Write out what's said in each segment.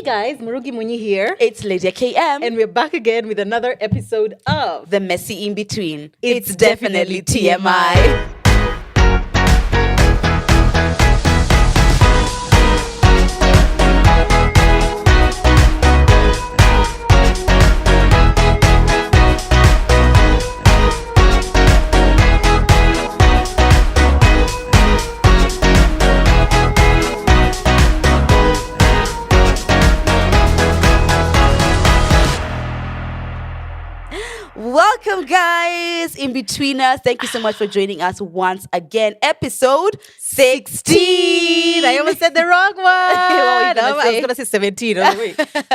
Hey guys, Murugi Munyi here. It's Lydia KM. And we're back again with another episode of The Messy In Between. It's definitely TMI. Welcome, guys, in between us. Thank you so much for joining us once again. Episode 16. I almost said the wrong one. I was going to say 17.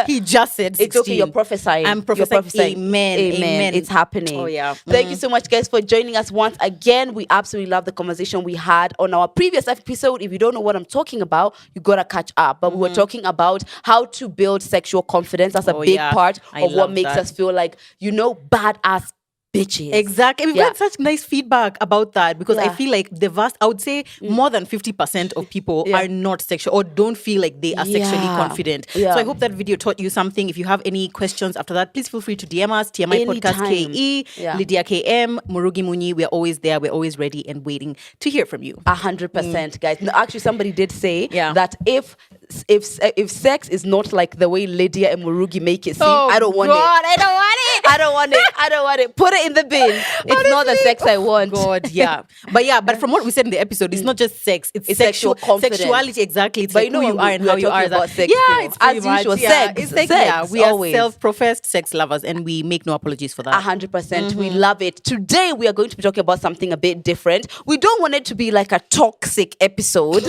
He just said 16. It's okay, you're prophesying. I'm prophesying. Amen. It's happening. Oh, yeah. Thank you so much, guys, for joining us once again. We absolutely love the conversation we had on our previous episode. If you don't know what I'm talking about, you got to catch up. But we were talking about how to build sexual confidence. That's a big part of what makes us feel like, badass bitches. Exactly. We've got such nice feedback about that because I feel like I would say more than 50% of people are not sexual or don't feel like they are sexually confident. So I hope that video taught you something. If you have any questions after that, please feel free to DM us, TMI Podcast KE, Lydia KM, Murugi Munyi. We're always there. We're always ready and waiting to hear from you. 100%, guys. No, actually, somebody did say that if sex is not like the way Lydia and Murugi make it seem, I don't want it. I don't want it. I don't want it. Put it in the bin. It's not the sex I want. God, but from what we said in the episode, it's not just sex. It's sexual confidence. Sexuality, exactly. It's but like you know who you are and how you are. About sex it's as usual. Sex. It's like, we are self-professed sex lovers, and we make no apologies for that. 100%. We love it. Today we are going to be talking about something a bit different. We don't want it to be like a toxic episode.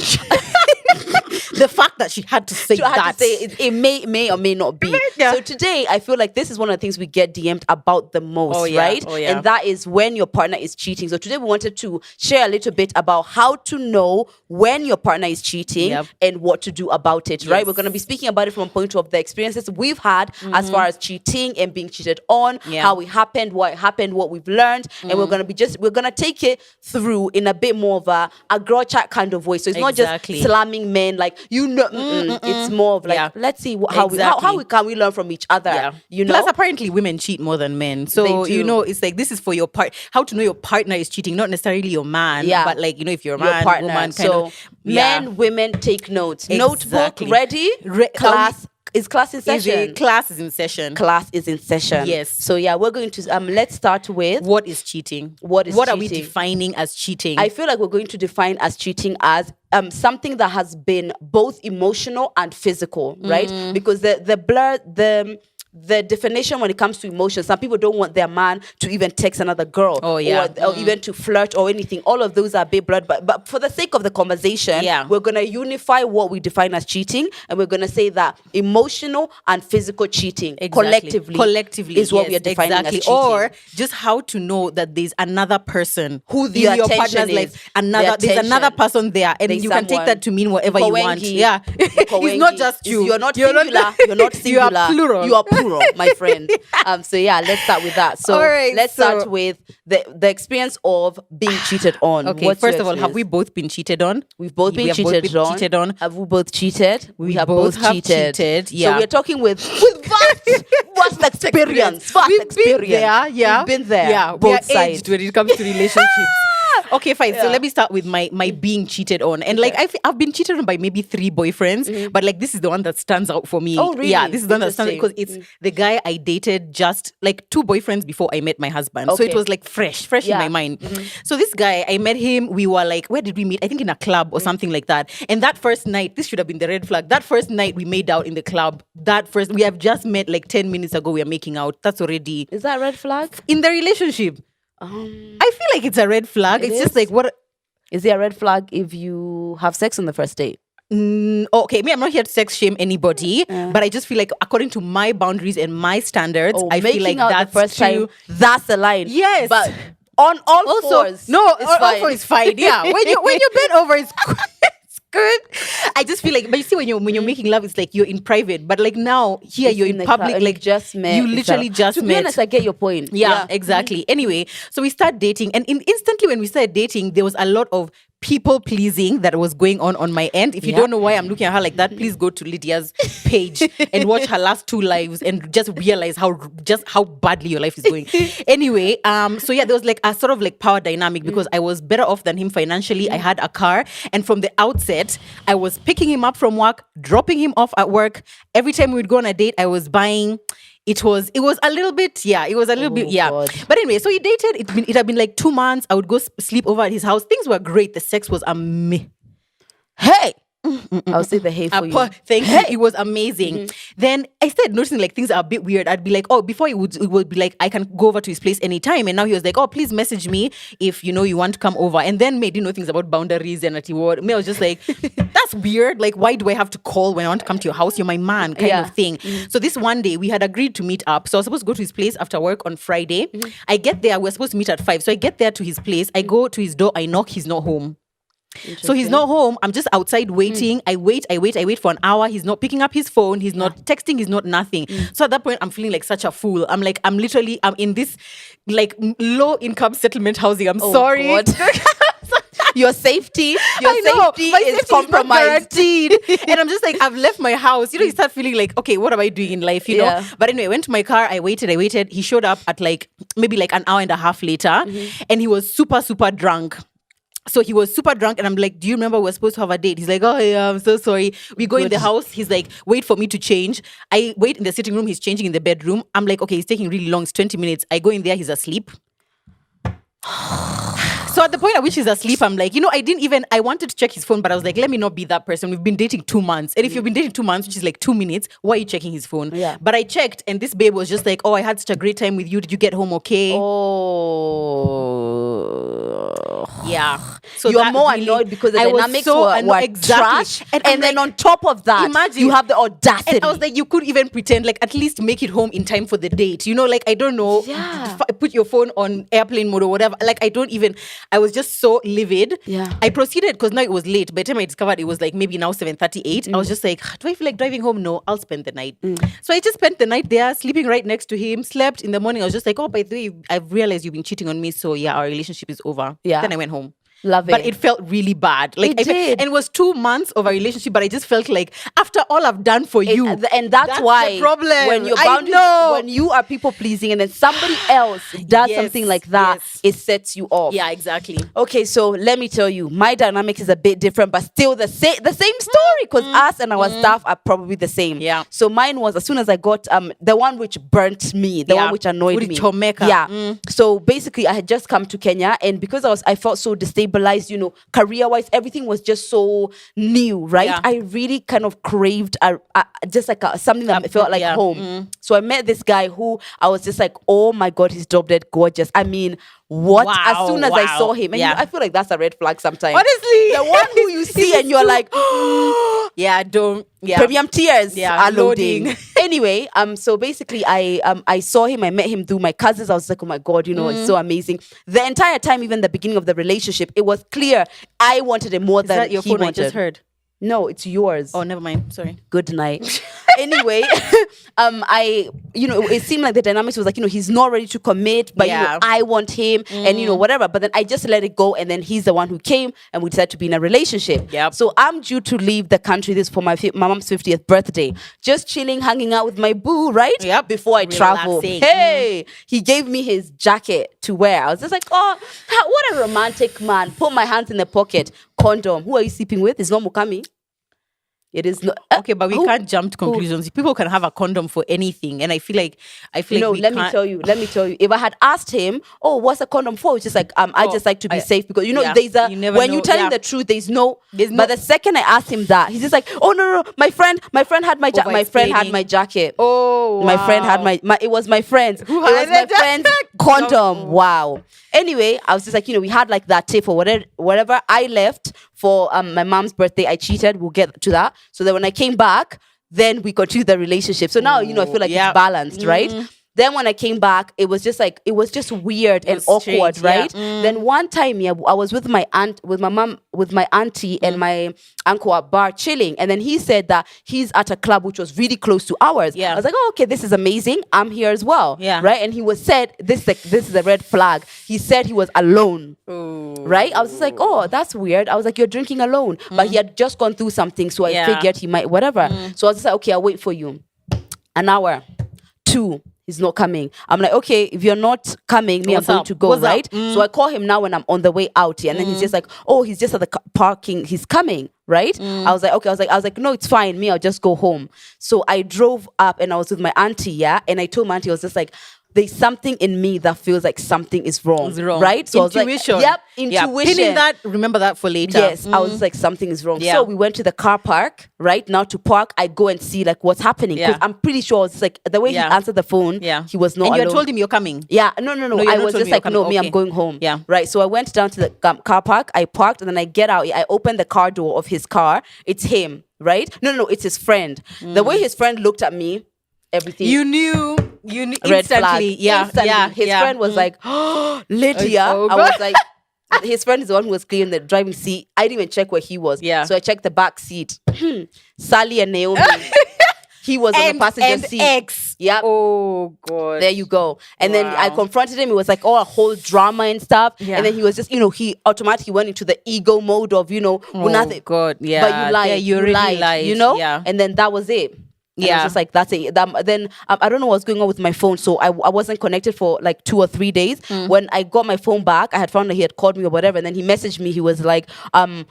The fact that she had to say that. It may or may not be. So today, I feel like this is one of the things we get DM'd about the most, right? And that is when your partner is cheating. So today we wanted to share a little bit about how to know when your partner is cheating and what to do about it, right? We're going to be speaking about it from a point of the experiences we've had as far as cheating and being cheated on, how it happened, what we've learned. And we're going to take it through in a bit more of a girl chat kind of way. So it's not just slamming men like, it's more of like, let's see how can we learn from each other, Plus, apparently women cheat more than men. So, it's like, this is for your how to know your partner is cheating, not necessarily your man, but like, if you're a man, partner, woman, men, women, take notes. Notebook ready? Class. Is class in session? Class is in session. Class is in session. Yes. So we're going to let's start with what is cheating. What are we defining as cheating? I feel like we're going to define as cheating as something that has been both emotional and physical, right? Because the definition when it comes to emotions, some people don't want their man to even text another girl or even to flirt or anything. All of those are a bit blurred. But for the sake of the conversation, we're going to unify what we define as cheating, and we're going to say that emotional and physical cheating collectively is what we are defining as cheating. Or just how to know that there's another person who in your partner's life. There's another person there, and you can take that to mean whatever you want. Yeah, it's not just you. You're not singular. You're not singular. You are plural. You are plural. My friend. Let's start with that. So let's start with the experience of being cheated on. Okay, first of all, have we both been cheated on? We've both been cheated on. Have we both cheated? We have both cheated. Yeah. So we're talking with vast experience. We've been there. We've been there. Yeah, both we are sides aged when it comes to relationships. Okay, fine. So let me start with my being cheated on. And like I've been cheated on by maybe 3 boyfriends, but like this is the one that stands out for me. Oh, really? Yeah, this is the one that stands out because it's the guy I dated just like 2 boyfriends before I met my husband. So it was like fresh in my mind. So this guy, I met him, we were like, where did we meet? I think in a club or something like that. And that first night, this should have been the red flag. That first night we made out in the club. We have just met like 10 minutes ago, we are making out. That's already... Is that a red flag? In the relationship. I feel like it's a red flag. It's just like, what is it a red flag if you have sex on the first date? Okay, I'm not here to sex shame anybody, but I just feel like according to my boundaries and my standards, I feel like that's the first time. That's the line. Yes, but on all fours, all fours is fine. Yeah, when you bend over, it's good. I just feel like, but you see, when you're making love, it's like you're in private. But like now, here you're in public, like just met. You literally just met. To be honest, I get your point. Yeah, exactly. Anyway, so we start dating, and instantly when we started dating, there was a lot of people pleasing that was going on my end. If you don't know why I'm looking at her like that, please go to Lydia's page and watch her last 2 lives and just realize how badly your life is going. Anyway, so yeah, there was like a sort of like power dynamic because I was better off than him financially. I had a car, and from the outset, I was picking him up from work, dropping him off at work. Every time we'd go on a date, I was buying. It was a little bit, God. But anyway, so he dated. It had been like 2 months. I would go sleep over at his house. Things were great. The sex was Hey! I'll say the hey for you. Thank you. It was amazing. Then I started noticing like things are a bit weird. I'd be like, oh, before it would be like, I can go over to his place anytime. And now he was like, oh, please message me if you want to come over. And then didn't know things about boundaries and at what. Me, I was just like, that's weird. Like, why do I have to call when I want to come to your house? You're my man, kind of thing. So this one day we had agreed to meet up. So I was supposed to go to his place after work on Friday. I get there. We're supposed to meet at 5. So I get there to his place. I go to his door. I knock. He's not home. So he's not home. I'm just outside waiting. I wait for an hour. He's not picking up his phone. He's not texting. He's not nothing. So at that point, I'm feeling like such a fool. I'm in this like low income settlement housing. I'm sorry. Your safety is compromised. And I'm just like, I've left my house. You start feeling like, okay, what am I doing in life? You know? But anyway, I went to my car. I waited. He showed up at like maybe like an hour and a half later, and he was super, super drunk. So he was super drunk, and I'm like, do you remember we were supposed to have a date? He's like, oh yeah, I'm so sorry. We go in the house. He's like, wait for me to change. I wait in the sitting room. He's changing in the bedroom. I'm like, okay, he's taking really long. It's 20 minutes. I go in there. He's asleep. So at the point at which he's asleep, I'm like, I wanted to check his phone, but I was like, let me not be that person. We've been dating 2 months. And if you've been dating 2 months, which is like 2 minutes, why are you checking his phone? Yeah. But I checked, and this babe was just like, oh, I had such a great time with you. Did you get home okay? Oh. Yeah. So you're more annoyed because the dynamics were trash. And then on top of that, imagine, you have the audacity. And I was like, you could even pretend, like, at least make it home in time for the date. Like, I don't know, put your phone on airplane mode or whatever. Like, I was just so livid. Yeah. I proceeded because now it was late. By the time I discovered it was like maybe now 7:38. I was just like, do I feel like driving home? No, I'll spend the night. So I just spent the night there, sleeping right next to him, slept. In the morning, I was just like, oh, by the way, I've realized you've been cheating on me. So yeah, our relationship is over. Yeah. Then I went home. Love it. But it felt really bad. Like, it did. And it was 2 months of a relationship, but I just felt like after all I've done for you. And that's why the problem. When you're when you are people pleasing and then somebody else does something like that, it sets you off. Yeah, exactly. Okay, so let me tell you, my dynamics is a bit different, but still the same story, because us and our staff are probably the same. Yeah. So mine was, as soon as I got the one which burnt me, the one which annoyed me. Chomeka. Yeah. So basically I had just come to Kenya, and because I felt so destabilized, career-wise, everything was just so new, right? Yeah. I really kind of craved something that felt like home. So I met this guy who I was just like, oh my God, he's drop dead gorgeous. I mean, what? Wow, as soon as I saw him, and I feel like that's a red flag sometimes. Honestly, the one who you see and you're like, premium tears are loading. Anyway, so basically I saw him, I met him through my cousins. I was like, oh my God, it's so amazing. The entire time, even the beginning of the relationship, it was clear I wanted it more than your he phone wanted. I just heard. No, it's yours. Oh, never mind. Sorry. Good night. Anyway, it seemed like the dynamics was like, he's not ready to commit, but I want him and whatever. But then I just let it go, and then he's the one who came, and we decided to be in a relationship. Yep. So I'm due to leave the country this for my mom's 50th birthday. Just chilling, hanging out with my boo, right? Yep. Before I travel. Hey, he gave me his jacket to wear. I was just like, oh, what a romantic man. Put my hands in the pocket. Condom. Who are you sleeping with? It's not Mukami. It is not okay, but we can't jump to conclusions. People can have a condom for anything, and I feel like let me tell you. If I had asked him, "Oh, what's a condom for?" It's just like I just like to be safe, because there's when you tell him the truth, there's no. But the second I asked him that, he's just like, "Oh no, my friend had my jacket. My friend had my jacket. Oh, wow. My friend had my it was my friend's. It was my friend's condom. Wow." Anyway, I was just like, we had like that tip or whatever. I left for my mom's birthday. I cheated. We'll get to that. So that when I came back, then we continued the relationship. So now, I feel like it's balanced, right? Then when I came back, it was just weird and awkward, right? Then one time, I was with my aunt, with my auntie and my uncle at bar chilling, and then he said that he's at a club which was really close to ours. I was like, oh, okay, this is amazing. I'm here as well, right? And he said this is a red flag. He said he was alone. Ooh. Right? I was just like, oh, that's weird. I was like, you're drinking alone, but he had just gone through something, so I figured he might whatever. So I was just like, okay, I'll wait for you. An hour, 2. He's not coming. I'm like, okay, if you're not coming, I'm going to go, right? So I call him now when I'm on the way out here. And then he's just like, oh, he's just at the parking. He's coming, right? I was like, okay. I was like, no, it's fine. I'll just go home. So I drove up and I was with my auntie, and I told my auntie, I was just like, there's something in me that feels like something is wrong, right? So intuition. I was like, intuition. Pinning that, remember that for later. Yes, I was like, something is wrong. So we went to the car park, right? Now to park, I go and see like what's happening. Because I'm pretty sure it's like the way he answered the phone, he was not alone. And you had told him you're coming? Yeah, no. I was just like, no, I'm going home. Yeah. Right, so I went down to the car park, I parked, and then I get out, I opened the car door of his car. It's him, right? No, it's his friend. The way his friend looked at me, everything. You knew red flag. Instantly. His friend was like, oh, Lydia. I was like, his friend is the one who was clearing the driving seat. I didn't even check where he was. So I checked the back seat. Sally and Naomi. He was on the passenger seat. X. Yep. Oh God. There you go. And then I confronted him. It was like a whole drama and stuff. And then he was just, he automatically went into the ego mode of, nothing. God. Yeah. But you lied. Yeah, you really lied. Yeah. And then that was it. And I was just like, that's it. Then I don't know what's going on with my phone. So I wasn't connected for like 2 or 3 days. When I got my phone back, I had found that he had called me or whatever. And then he messaged me. He was like, I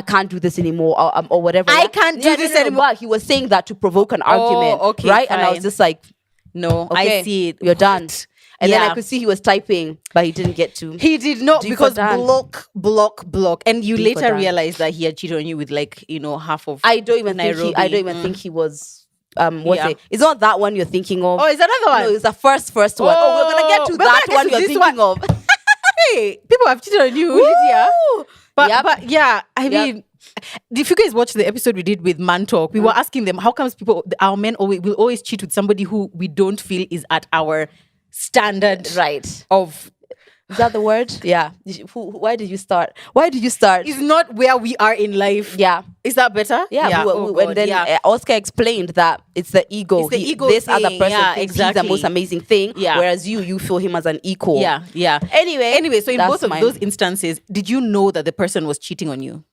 can't do this anymore or whatever. I can't do this anymore. He was saying that to provoke an argument. Okay, right? fine. And I was just like, no, okay, I see it. You're done. And then I could see he was typing, but he didn't get to. He did not, because block. And you later realized that he had cheated on you with half of I don't even think he was. It's not that one you're thinking of. Oh, is another one? No, it's the first one. Oh, we're gonna get to that one you're thinking of. Hey, people have cheated on you, Lydia. But yeah, I mean, if you guys watched the episode we did with Man Talk, we were asking them, how comes our men will always cheat with somebody who we don't feel is at our standard, right? Of is that the word? Yeah. Why did you start? It's not where we are in life. Yeah. Is that better? Yeah. And then Oscar explained that it's the ego. It's the ego this thing. other person thinks he's the most amazing thing. Yeah. Whereas you feel him as an equal. Yeah. Anyway, so in both of those instances, did you know that the person was cheating on you?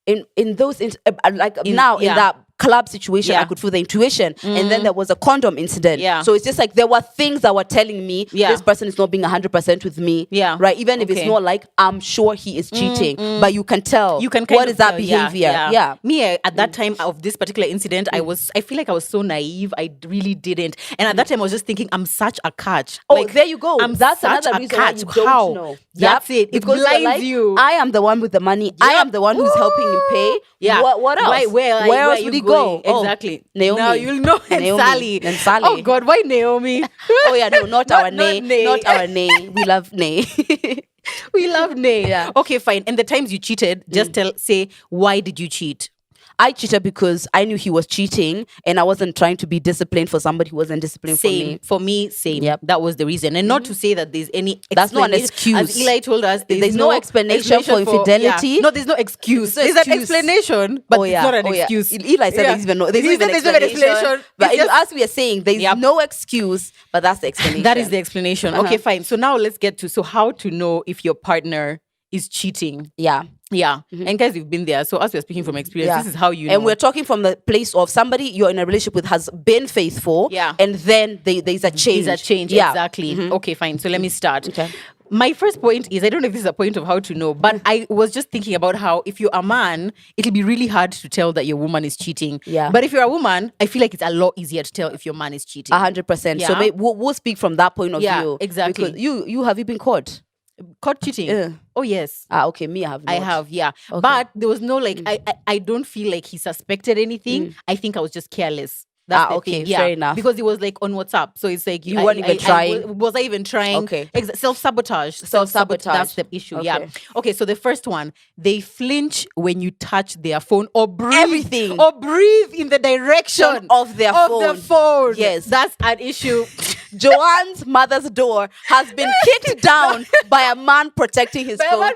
In those in that club situation, I could feel the intuition. And then there was a condom incident. So it's just like there were things that were telling me this person is not being 100% with me. Right? Even if it's not like, I'm sure he is cheating. But you can tell. What is that behavior? Me, at that time of this particular incident, I feel like I was so naive. I really didn't. And at that time, I was just thinking, I'm such a catch. Oh, there you go. That's another reason why you don't know. That's it. It blinds you. I am the one with the money. I am the one who's helping him pay. What else? Where else would he go? Exactly. Naomi. Now you'll know. Naomi. And Sally. Oh God, why Naomi? Oh yeah, no, not our Nay. Not our Nay. We love Nay. We love Nay. Yeah. Okay, fine. And the times you cheated, just say, why did you cheat? I cheated because I knew he was cheating and I wasn't trying to be disciplined for somebody who wasn't disciplined for me. For me, same. Yep. That was the reason. And not to say that there's any That's not an excuse. As Eli told us, there's no explanation for infidelity. Yeah. No, there's no excuse. There's an explanation, but it's not an excuse. Eli said there's no explanation. But as we are saying, there's no excuse, but that's the explanation. That is the explanation. Okay, fine. So now let's get to how to know if your partner is cheating. Yeah. And guys, you've been there. So as we're speaking from experience, this is how you know. And we're talking from the place of somebody you're in a relationship with has been faithful. And then there's a change. There's a change. Exactly. Okay, fine. So let me start. Okay. My first point is, I don't know if this is a point of how to know, but I was just thinking about how if you're a man, it'll be really hard to tell that your woman is cheating. But if you're a woman, I feel like it's a lot easier to tell if your man is cheating. 100%. So maybe we'll speak from that point of view. Exactly. Because have you been caught? Caught cheating? Oh yes. Okay, me I have not. I have, yeah. Okay. But there was no I don't feel like he suspected anything. I think I was just careless. That's the thing. Fair enough. Because it was like on WhatsApp, so it's like you weren't even trying. Was I even trying? Okay. Self-sabotage. That's the issue. Okay. Yeah. Okay. So the first one, they flinch when you touch their phone or breathe. Everything. Or breathe in the direction of their phone. Of the phone. Yes. That's an issue. Joanne's mother's door has been kicked down by a man protecting his phone.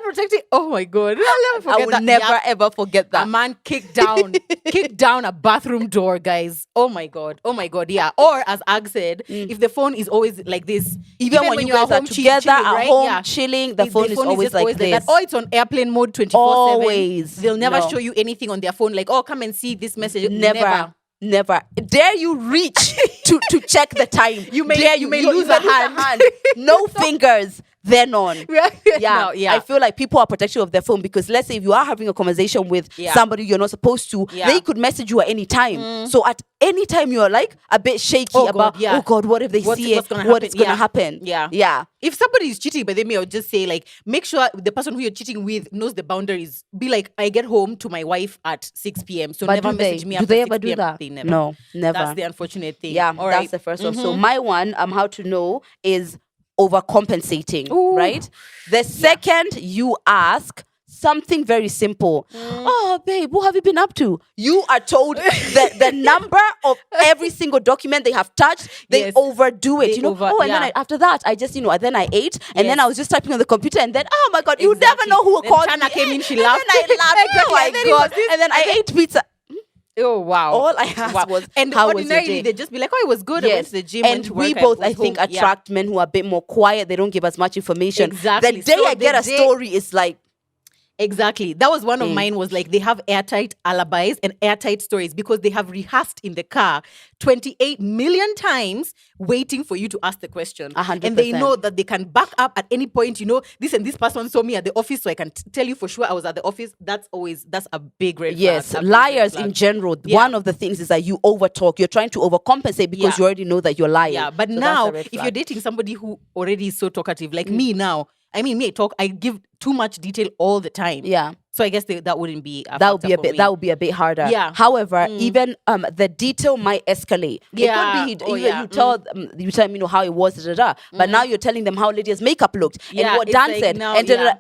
Oh my God. I'll never forget I will never ever forget that. A man kicked down a bathroom door, guys. Oh my God. Yeah. Or as Ag said, if the phone is always like this, even when you guys are together at home chilling, the phone is always like this. That. Or it's on airplane mode 24/7. Always. They'll never show you anything on their phone. Like, oh, come and see this message. Never. Dare you reach to check the time? You may lose a hand. No fingers. Then on. Yeah. I feel like people are protective of their phone because let's say if you are having a conversation with somebody you're not supposed to, they could message you at any time. So at any time you're like a bit shaky about, oh God, what if they see it? What is going to happen? Yeah. If somebody is cheating, but then I would just say like, make sure the person who you're cheating with knows the boundaries. Be like, I get home to my wife at 6 p.m. So never message me after 6 p.m. Do they ever do that? They never. No, never. That's the unfortunate thing. Yeah, that's the first one. So my one, how to know is overcompensating, right? The second you ask something very simple, oh babe, what have you been up to? You are told the number of every single document they have touched, they overdo it. And then after that, I just, then I ate, and then I was just typing on the computer, and then, oh my God, you never know who called me. Came in, she laughed. And then I laughed, oh my God. And then I ate pizza. Oh wow! All I asked was, and how ordinarily was your day? they just be like, "Oh, it was good. I went to the gym." And we both, I think, attract men who are a bit more quiet. They don't give us much information. Exactly. The day I get a story, it's like. Exactly. That was one of mine, was like they have airtight alibis and airtight stories because they have rehearsed in the car 28 million times waiting for you to ask the question. 100%. And they know that they can back up at any point, this and this person saw me at the office, so I can tell you for sure I was at the office. That's a big red flag. Yes, liars in general, one of the things is that you overtalk. You're trying to overcompensate because you already know that you're lying. Yeah, but so now, if you're dating somebody who already is so talkative, like me now, I give too much detail all the time. Yeah. So I guess that wouldn't be that would be a bit harder. Yeah. However, even the detail might escalate. Yeah. It could be you tell me how it was, but now you're telling them how Lydia's makeup looked and what Dan said,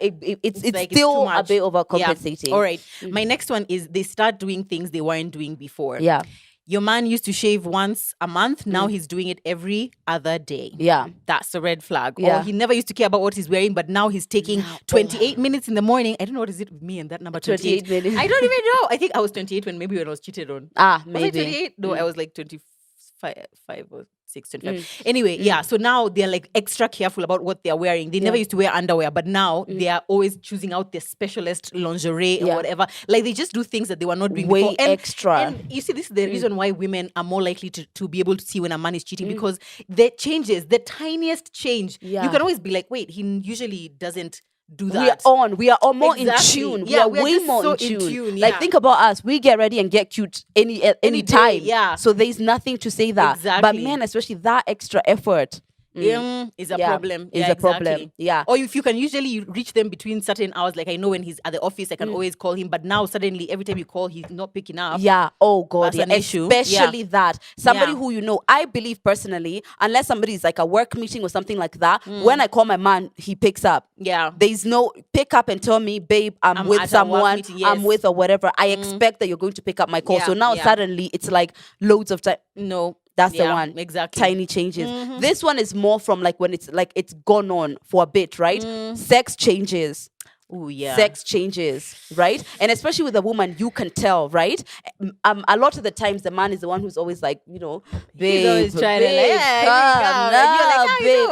it's still a bit overcompensating. Yeah. All right. My next one is they start doing things they weren't doing before. Yeah. Your man used to shave once a month. Now he's doing it every other day. Yeah. That's a red flag. Yeah. Or he never used to care about what he's wearing, but now he's taking 28 minutes in the morning. I don't know what is it with me and that number 28 minutes. I don't even know. I think I was 28 when I was cheated on. Maybe. Was I 28? No, I was like 25 or 6, 25. Anyway, so now they're like extra careful about what they're wearing. They never used to wear underwear, but now they are always choosing out their specialist lingerie or whatever. Like they just do things that they were not doing before. Extra. And you see, this is the reason why women are more likely to be able to see when a man is cheating because the changes, the tiniest change, you can always be like, wait, he usually doesn't do that. We are more in tune. Yeah, we are way more so in tune. Yeah. Like think about us. We get ready and get cute any time. Yeah. So there's nothing to say that. Exactly. But men, especially that extra effort. Is a problem. Is a problem. Yeah. Or if you can usually reach them between certain hours, like I know when he's at the office, I can always call him. But now suddenly, every time you call, he's not picking up. Yeah. Oh God. That's an issue. Especially that somebody who I believe personally, unless somebody is like a work meeting or something like that, when I call my man, he picks up. Yeah. There's no pick up and tell me, babe, I'm with someone, I'm with or whatever. I expect that you're going to pick up my call. So now suddenly it's like loads of time. No. That's the one. Exactly. Tiny changes. This one is more from like when it's gone on for a bit, right? Sex changes. Oh yeah. Sex changes, right? And especially with a woman, you can tell, right? A lot of the times the man is the one who's always like, babe, he's always trying to babe,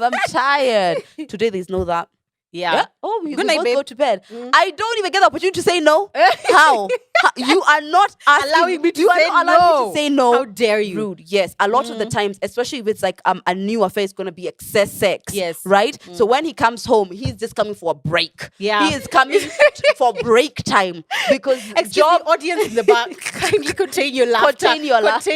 I'm tired. Today there's no that. Yeah. Oh, we Good night, both babe. go to bed. I don't even get the opportunity to say no. How? You are not allowing me to say no. How dare you? Rude. Yes. A lot of the times, especially if it's like a new affair, it's going to be excess sex. Yes. Right? So when he comes home, he's just coming for a break. Yeah. He is coming for break time because audience in the back, kindly contain your laughter. Contain your laughter.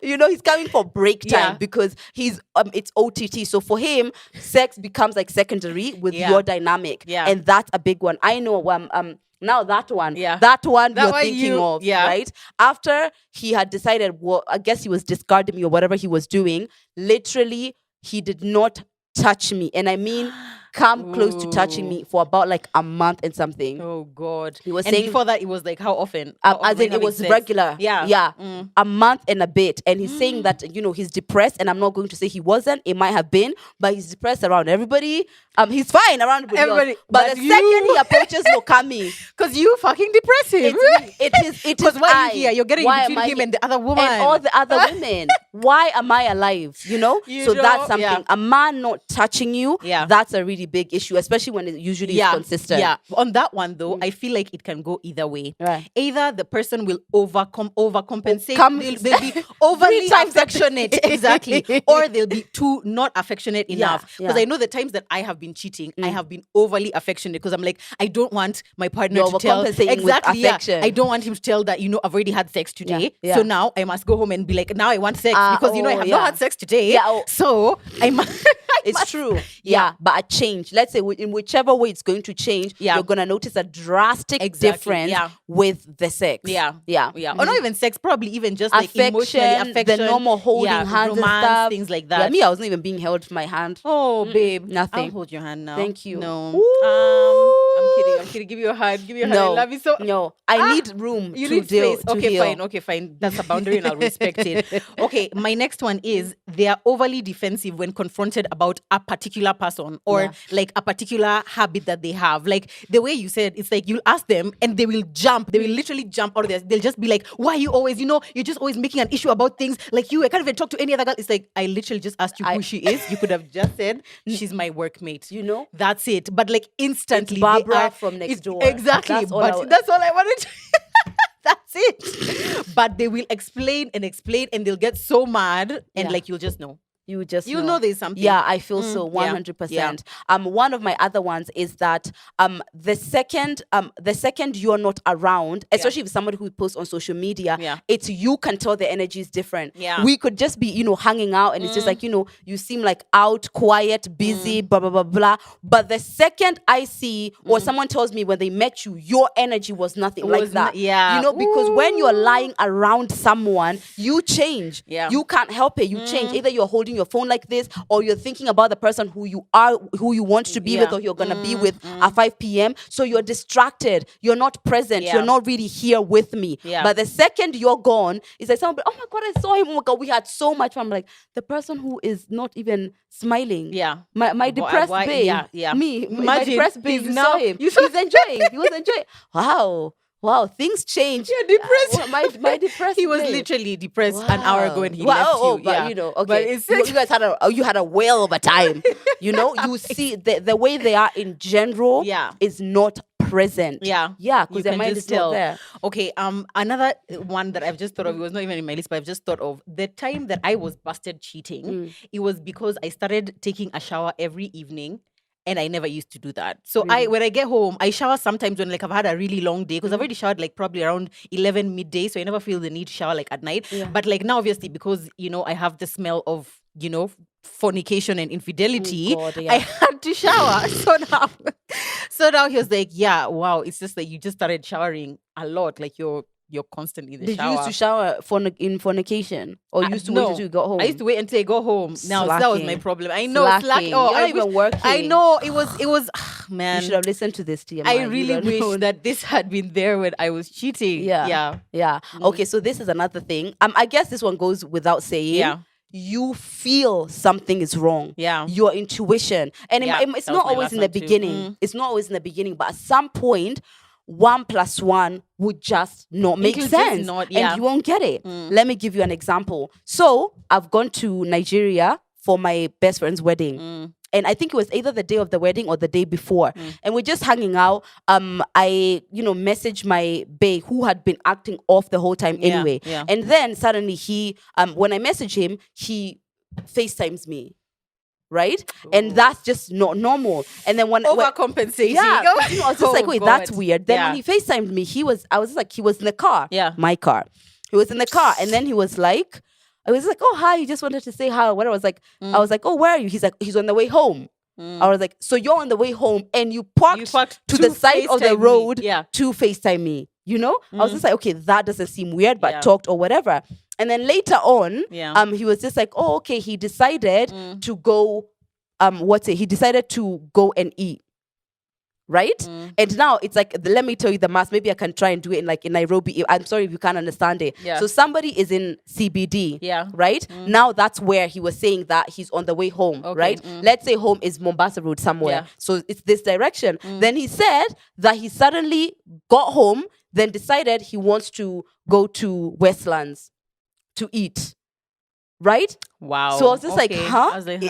He's coming for break time because he's it's OTT. So for him, sex becomes like secondary with your dynamic. Yeah. And that's a big one. I know now that one you're thinking of, right? After he had decided, well, I guess he was discarding me or whatever he was doing, literally he did not touch me. And I mean come close to touching me for about like a month and something. Oh God. He was and saying before that, it was like how often? As in it was regular. Yeah. A month and a bit. And he's saying that, he's depressed, and I'm not going to say he wasn't. It might have been, but he's depressed around everybody. He's fine around everybody. But the second he approaches Lokami, because you fucking depress him. It is because why are you here? You're getting in between him and the other woman. And all the other women. Why am I alive? So that's something. Yeah. A man not touching you, that's a really big issue, especially when it usually is consistent. Yeah. On that one though, I feel like it can go either way. Right. Either the person will overcompensate, they'll be overly affectionate. Exactly. Or they'll be too not affectionate enough. Because I know the times that I have been cheating, I have been overly affectionate because I'm like, I don't want my partner to tell exactly. I don't want him to tell that I've already had sex today. So now I must go home and be like, now I want sex because I have not had sex today. So I must. It's true. Yeah. But a change. Let's say in whichever way it's going to change, you're gonna notice a drastic difference with the sex. Yeah. Or not even sex, probably even just like emotionally affection, the normal holding hands romance, and stuff, things like that. Yeah, me, I wasn't even being held for my hand. Oh, babe, nothing. I'll hold your hand now. Thank you. No, I'm kidding. Give you a hug. No, I love you so. No, I need room. You to need deal, space. to heal. Okay, fine. That's a boundary, and I'll respect it. Okay, my next one is they are overly defensive when confronted about a particular person or like a particular habit that they have. Like the way you said, it's like you'll ask them and they will jump. They will literally jump out of this. They'll just be like, "Why are you always? You're just always making an issue about things. Like I can't even talk to any other girl." It's like I literally just asked you who she is. You could have just said she's my workmate. That's it. But like instantly, it's Barbara from next door. Exactly. That's all I wanted to. That's it. But they will explain and they'll get so mad and like you'll just know. You'll know there's something. Yeah, I feel so 100%. Yeah. One of my other ones is that the second you're not around, especially if somebody who posts on social media, it's you can tell the energy is different. Yeah. We could just be, hanging out and it's just like, you seem like out, quiet, busy, blah, blah, blah, blah. But the second I see or someone tells me when they met you, your energy was nothing like that. Because when you're lying around someone, you change. Yeah. You can't help it. You change. Either you're holding your phone like this or you're thinking about the person who you want to be with or you're gonna be with at 5 p.m. So you're distracted, you're not present, you're not really here with me. But the second you're gone, it's like somebody, oh my God, I saw him, oh my God, we had so much fun. I'm like, the person who is not even smiling, my depressed babe, me, my depressed babe, you saw him, he was enjoying. Wow, things change. You're depressed. My depressed. He was literally depressed an hour ago and he left you. But okay. But you guys had a whale of a time. You see the way they are in general is not present. Because their mind is not there. Okay, another one that I've just thought of, it was not even in my list, but I've just thought of the time that I was busted cheating. It was because I started taking a shower every evening. And I never used to do that. So when I get home, I shower sometimes when I've had a really long day because I've already showered probably around 11 midday. So I never feel the need to shower at night. Yeah. But now obviously because, I have the smell of, fornication and infidelity, I had to shower. So now he was like, yeah, wow. It's just that you just started showering a lot. Like you're constantly in the shower. Did you used to shower in fornication? Or you used to wait until you got home? I used to wait until I got home. Now, that was my problem. I know. Slacking. You're not even working. I know. It was man. You should have listened to this, TMI. I really wish that this had been there when I was cheating. Yeah. Okay, so this is another thing. I guess this one goes without saying. Yeah. You feel something is wrong. Yeah. Your intuition. And it's not always in the beginning. It's not always in the beginning. But at some point, 1 + 1 would just not make sense. And you won't get it. Let me give you an example. So I've gone to Nigeria for my best friend's wedding. And I think it was either the day of the wedding or the day before. And we're just hanging out. I, messaged my bae who had been acting off the whole time anyway. Yeah. And then suddenly he, when I message him, he FaceTimes me. Right? Ooh. And that's just not normal. And then when overcompensating. I was just like, wait, that's weird. Then when he FaceTimed me, he was in the car. Yeah. My car. He was in the car. And then he was like, I was like, oh, hi, he just wanted to say hi. What I was like, oh, where are you? He's like, he's on the way home. I was like, so you're on the way home and you parked to the side of the road to FaceTime me. I was just like, okay, that doesn't seem weird, but talked or whatever. And then later on, he was just like, oh, okay, he decided to go he decided to go and eat. Right? And now it's like, let me tell you the math. Maybe I can try and do it in Nairobi. I'm sorry if you can't understand it. Yeah. So somebody is in CBD. Yeah. Right? Now that's where he was saying that he's on the way home. Okay. Right? Let's say home is Mombasa Road somewhere. Yeah. So it's this direction. Then he said that he suddenly got home, then decided he wants to go to Westlands to eat. Right? Wow. So I was just like, huh? I was like,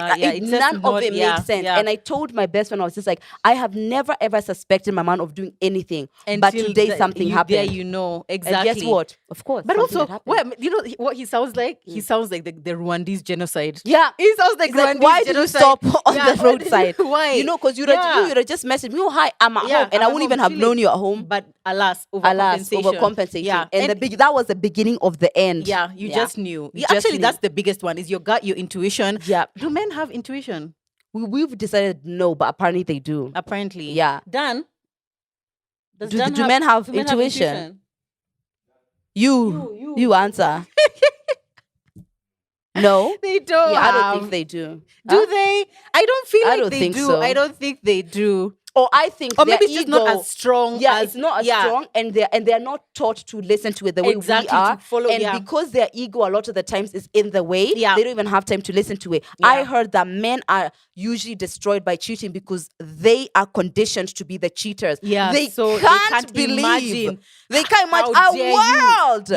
none of it makes sense. Yeah. And I told my best friend, I was just like, I have never ever suspected my man of doing anything. But today something happened. There you know. Exactly. And guess what? Of course. But also, you know what he sounds like? He sounds like the Rwandese genocide. Yeah. He sounds like Rwandese why genocide. Did you stop on the roadside? Why? You know, because you would have just messaged me, oh, hi, I'm at home. And I wouldn't even have known you at home. But overcompensation. Yeah. And that was the beginning of the end. Yeah, you just knew. Actually, that's the biggest one, is your gut, your intuition. Yeah. Do men have intuition? We've decided no, but apparently they do. Apparently. Yeah. Dan? Do men have intuition? You answer. No? They don't. Yeah, I don't think they do. Do they? I don't feel like they do. So. I don't think they do. Or I think, or maybe it's just not as strong. Yeah, it's not as strong, and they're not taught to listen to it the way we are. To follow, and because their ego a lot of the times is in the way, they don't even have time to listen to it. Yeah. I heard that men are usually destroyed by cheating because they are conditioned to be the cheaters. Yeah, they can't believe. Imagine. They can't imagine a world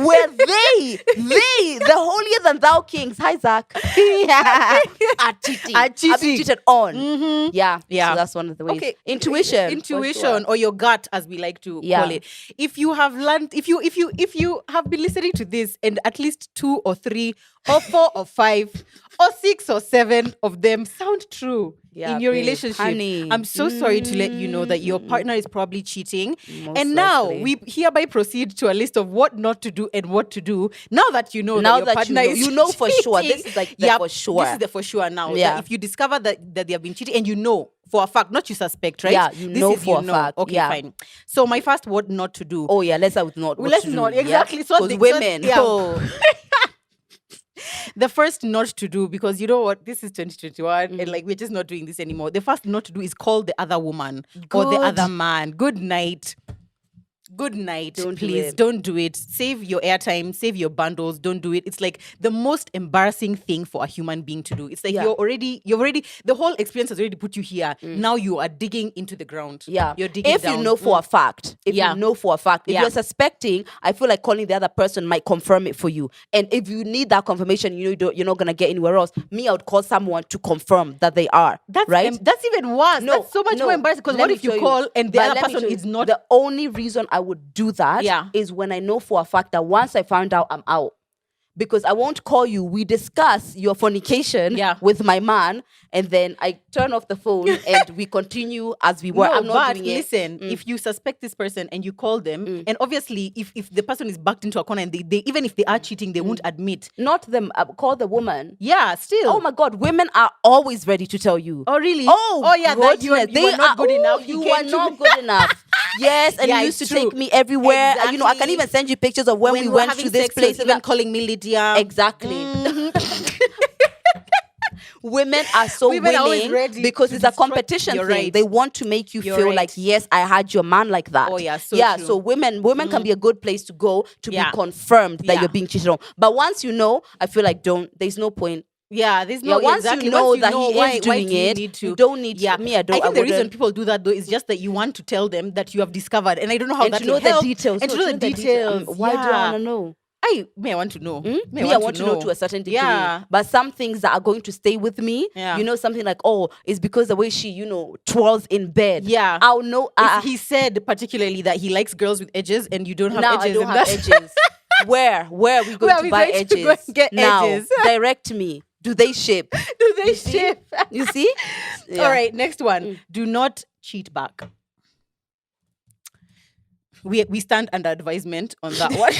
where the holier than thou kings, hi Zach, are cheating. Are being cheated on. Mm-hmm. Yeah. So that's one of the ways. Okay. Intuition, sure. Or your gut, as we like to call it. If you have learned, if you have been listening to this, and at least 2 or 3 or 4 or 5 or 6 or 7 of them sound true in your relationship, honey. I'm so sorry to let you know that your partner is probably cheating. Now we hereby proceed to a list of what not to do and what to do. Now that you know that your partner is you know for sure. This is like the for sure. This is the for sure now. Yeah. If you discover that they have been cheating, and you know for a fact, not you suspect, right? Yeah, you know for a fact. Okay, fine. So my first what not to do. Oh yeah, let's start with let's not exactly. So women. The first not to do, because you know what, this is 2021 and like we're just not doing this anymore. The first not to do is call the other woman or the other man good night. Good night, please don't do it. Save your airtime, save your bundles, don't do it. It's like the most embarrassing thing for a human being to do. It's like you're already, the whole experience has already put you here. Now you are digging into the ground. Yeah. You're digging down. You know for a fact, if you're suspecting, I feel like calling the other person might confirm it for you. And if you need that confirmation, you're not going to get anywhere else. I would call someone to confirm that they are. Right? That's even worse. No, that's so much more embarrassing, because what if you call and the other person is not? The only reason I would do that is when I know for a fact that once I found out, I'm out. Because I won't call you. We discuss your fornication with my man, and then I turn off the phone and we continue as we were. I'm not doing it. Listen, if you suspect this person and you call them, and obviously if the person is backed into a corner and they even if they are cheating, they won't admit. Not them, call the woman. Yeah, still. Oh my God, women are always ready to tell you. Oh really? Oh yeah, that you are not good enough. You are not good enough. Yes, and you used to take me everywhere. Exactly. I can even send you pictures of when we went to this place. Even calling me Lydia. Exactly. Women are so willing because it's a competition thing. Right. They want to make you feel like, yes, I had your man like that. Oh yeah, true. So women can be a good place to go to be confirmed that you're being cheated on. But once you know, I feel like there's no point. Yeah, there's no once you know that he is doing it, you don't need to. Me, I don't. I think the reason people do that though is just that you want to tell them that you have discovered, and I don't know how that will help. The details. And to know the details. Why do I want to know? I want to know. I want to know to a certain degree. Yeah. But some things that are going to stay with me, something like, it's because the way she, twirls in bed. Yeah. I'll know. He said particularly that he likes girls with edges and you don't have edges. I don't have edges. Where are we going to buy edges? Go and get edges? Direct me. Do they ship? You see? Yeah. All right, next one. Do not cheat back. We stand under advisement on that one.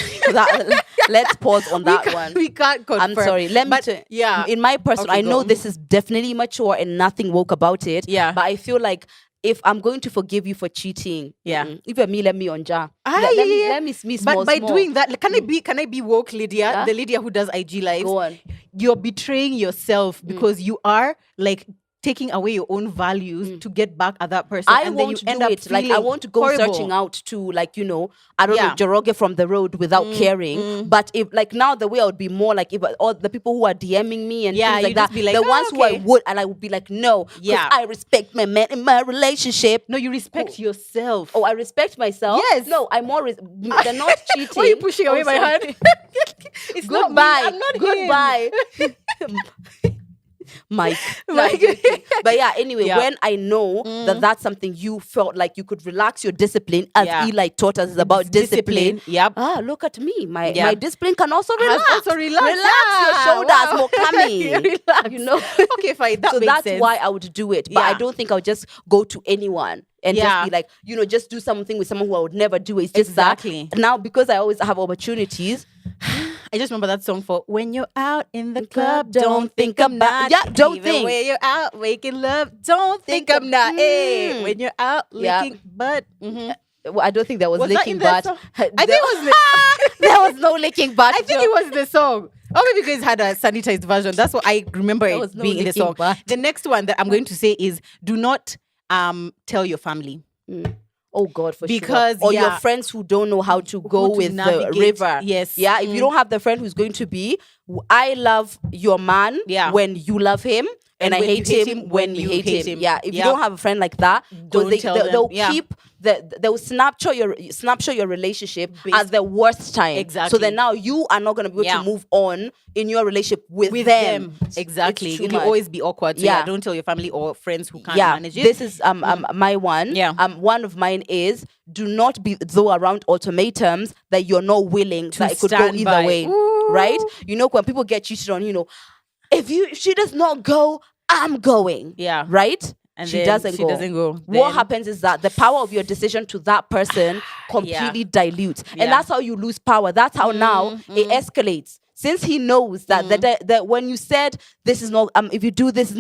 Let's pause on that one. We can't confirm. I'm sorry. In my personal, I know this is definitely mature and nothing woke about it. Yeah. But I feel like if I'm going to forgive you for cheating, if you're me, let me on jar. Let me small. But by doing that, can I be woke, Lydia? The Lydia who does IG lives. Go on. You're betraying yourself because you are like taking away your own values to get back at that person. I won't do it. Like, I won't go searching out to, like, I don't know, Joroge from the road without caring. But if, like, now the way I would be more like, if all the people who are DMing me and things like that, the ones who I would, and I would be like, no, because I respect my man in my relationship. No, you respect yourself. Oh, I respect myself? Yes. No, I'm more, they're not cheating. Why are you pushing away my hand? It's goodbye. Not me. I'm not goodbye. Mike. But yeah, anyway, when I know that that's something you felt like you could relax your discipline, as Eli taught us, is about discipline. Yep. Look at me. My discipline can also relax. Relax your shoulders, Mokami. Relax. Okay, fine. That so makes that's sense. why I would do it. But I don't think I would just go to anyone and just be like, just do something with someone who I would never do. It's just that now, because I always have opportunities. I just remember that song for when you're out in the club, don't think I'm not. Yeah, don't Even think. when you're out making love, don't think I'm not. Hey, when you're out licking butt. Well, I don't think there was licking butt. I think it was there was no licking butt. I think it was the song. Or maybe you guys had a sanitized version. That's what I remember it being in the song. The next one that I'm going to say is do not tell your family. Oh God, for because, sure. Or your friends who don't know how to go with the river. Yes. Yeah. If you don't have the friend who's going to be, I love your man when you love him. And I hate him when you hate him. Yeah. If you don't have a friend like that, they'll keep they'll snapshot your relationship at the worst time. Exactly. So then now you are not going to be able to move on in your relationship with them. Exactly. It'll always be awkward. So don't tell your family or friends who can't manage it. This is my one. Yeah. One of mine is do not be around ultimatums that you're not willing that it could go either way. Ooh. Right? When people get cheated on, if she does not go, I'm going. Yeah. Right? And she doesn't go. What happens is that the power of your decision to that person completely dilutes. And that's how you lose power. That's how now it escalates. Since he knows that that when you said this is not if you do this,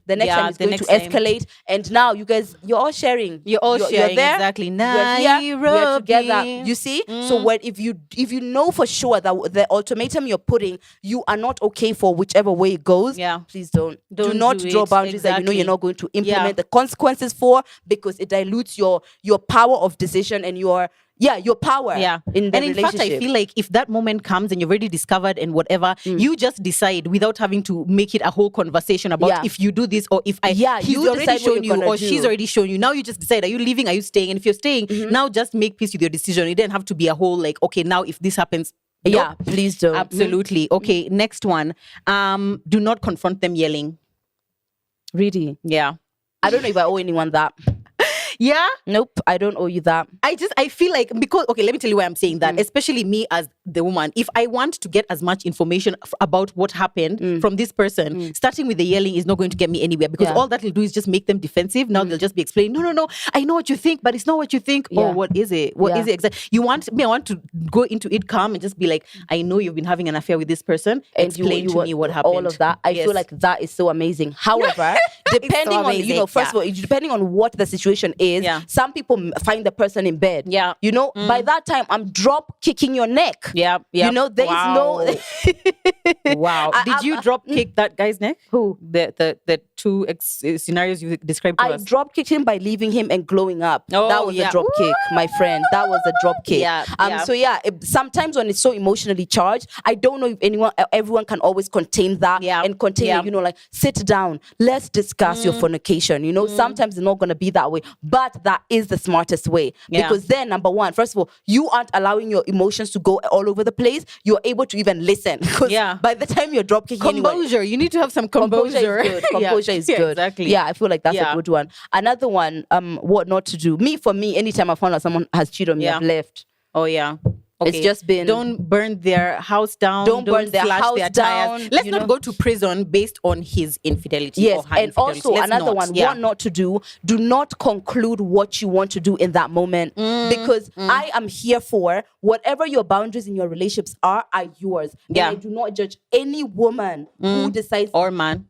the next time it's going to escalate. And now you guys, you're all sharing. You're there. Exactly. You're here. We're together. You see? So if you know for sure that the ultimatum you're putting, you are not okay for whichever way it goes, please don't. Do not draw boundaries that you're not going to implement the consequences for, because it dilutes your power of decision and your power in the relationship. In fact, I feel like if that moment comes and you've already discovered and whatever, you just decide without having to make it a whole conversation about if you do this or if he's already shown you or she's already shown you. Now you just decide, are you leaving, are you staying? And if you're staying, now just make peace with your decision. It didn't have to be a whole like, okay, now if this happens, please don't. Absolutely. Okay, next one. Do not confront them yelling. Really? Yeah. I don't know if I owe anyone that. Yeah? Nope, I don't owe you that. I feel like, because, okay, let me tell you why I'm saying that. Especially me as the woman. If I want to get as much information about what happened from this person, starting with the yelling is not going to get me anywhere, because all that will do is just make them defensive. Now they'll just be explaining, no, I know what you think, but it's not what you think. Oh, what is it? What is it exactly? I want to go into it calm and just be like, I know you've been having an affair with this person. And explain to me what happened. All of that. I feel like that is so amazing. However, depending on, first of all, depending on what the situation is, some people find the person in bed. Yeah. By that time, I'm drop kicking your neck. Yeah. There is no. Wow. Did you drop kick that guy's neck? Who? The two scenarios you described to us. I drop kicked him by leaving him and glowing up. That was a drop kick, my friend. That was a drop kick. Sometimes when it's so emotionally charged, I don't know if everyone can always contain that and contain it. Like, sit down, let's discuss your fornication. Sometimes it's not going to be that way, but that is the smartest way, because then, number one, first of all, you aren't allowing your emotions to go all over the place. You're able to even listen, because by the time you're drop kicking, composure. You need to have some composure. Composure is good. Exactly. Yeah, I feel like that's a good one. Another one, what not to do. For me, anytime I found out someone has cheated on me, I've left. Oh yeah. Okay. It's just been, don't burn their house down. Don't burn their house their down. Tires. Let's not go to prison based on his infidelity. Yes, or her and infidelity. also another one, what not to do. Do not conclude what you want to do in that moment, because I am here for whatever your boundaries in your relationships are yours. And I do not judge any woman who decides, or man,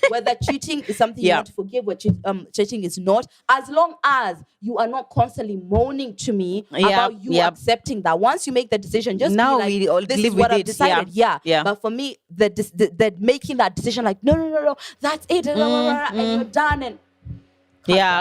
whether cheating is something you want to forgive, or cheating is not. As long as you are not constantly moaning to me about you accepting that. Once you make the decision, just now be like, we all this live is what with I've it. decided. Yeah. But for me, the making that decision, like, no, that's it, and you're done, and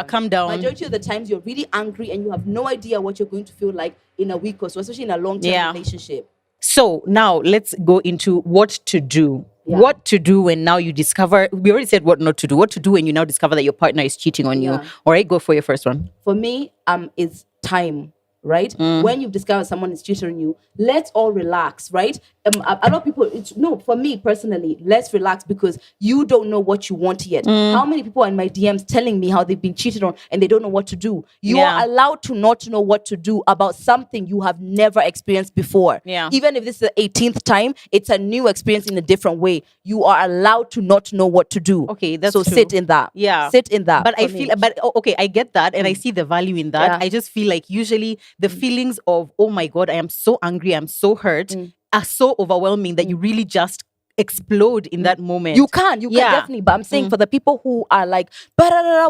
calm down. Majority of the times you're really angry and you have no idea what you're going to feel like in a week or so, especially in a long-term relationship. So now let's go into what to do. Yeah. What to do when now you discover, we already said what not to do. What to do when you now discover that your partner is cheating on you. All right, go for your first one. For me, it's time. Right? When you've discovered someone is cheating on you, let's all relax, right? A lot of people, for me personally, let's relax because you don't know what you want yet. How many people are in my DMs telling me how they've been cheated on and they don't know what to do? You are allowed to not know what to do about something you have never experienced before. Yeah. Even if this is the 18th time, it's a new experience in a different way. You are allowed to not know what to do. Okay, that's so true. Sit in that. Yeah. Sit in that. But I feel, okay, I get that and I see the value in that. I just feel like usually the feelings of, oh my God, I am so angry, I'm so hurt, are so overwhelming that you really just explode in that moment. You can definitely. But I'm saying for the people who are like,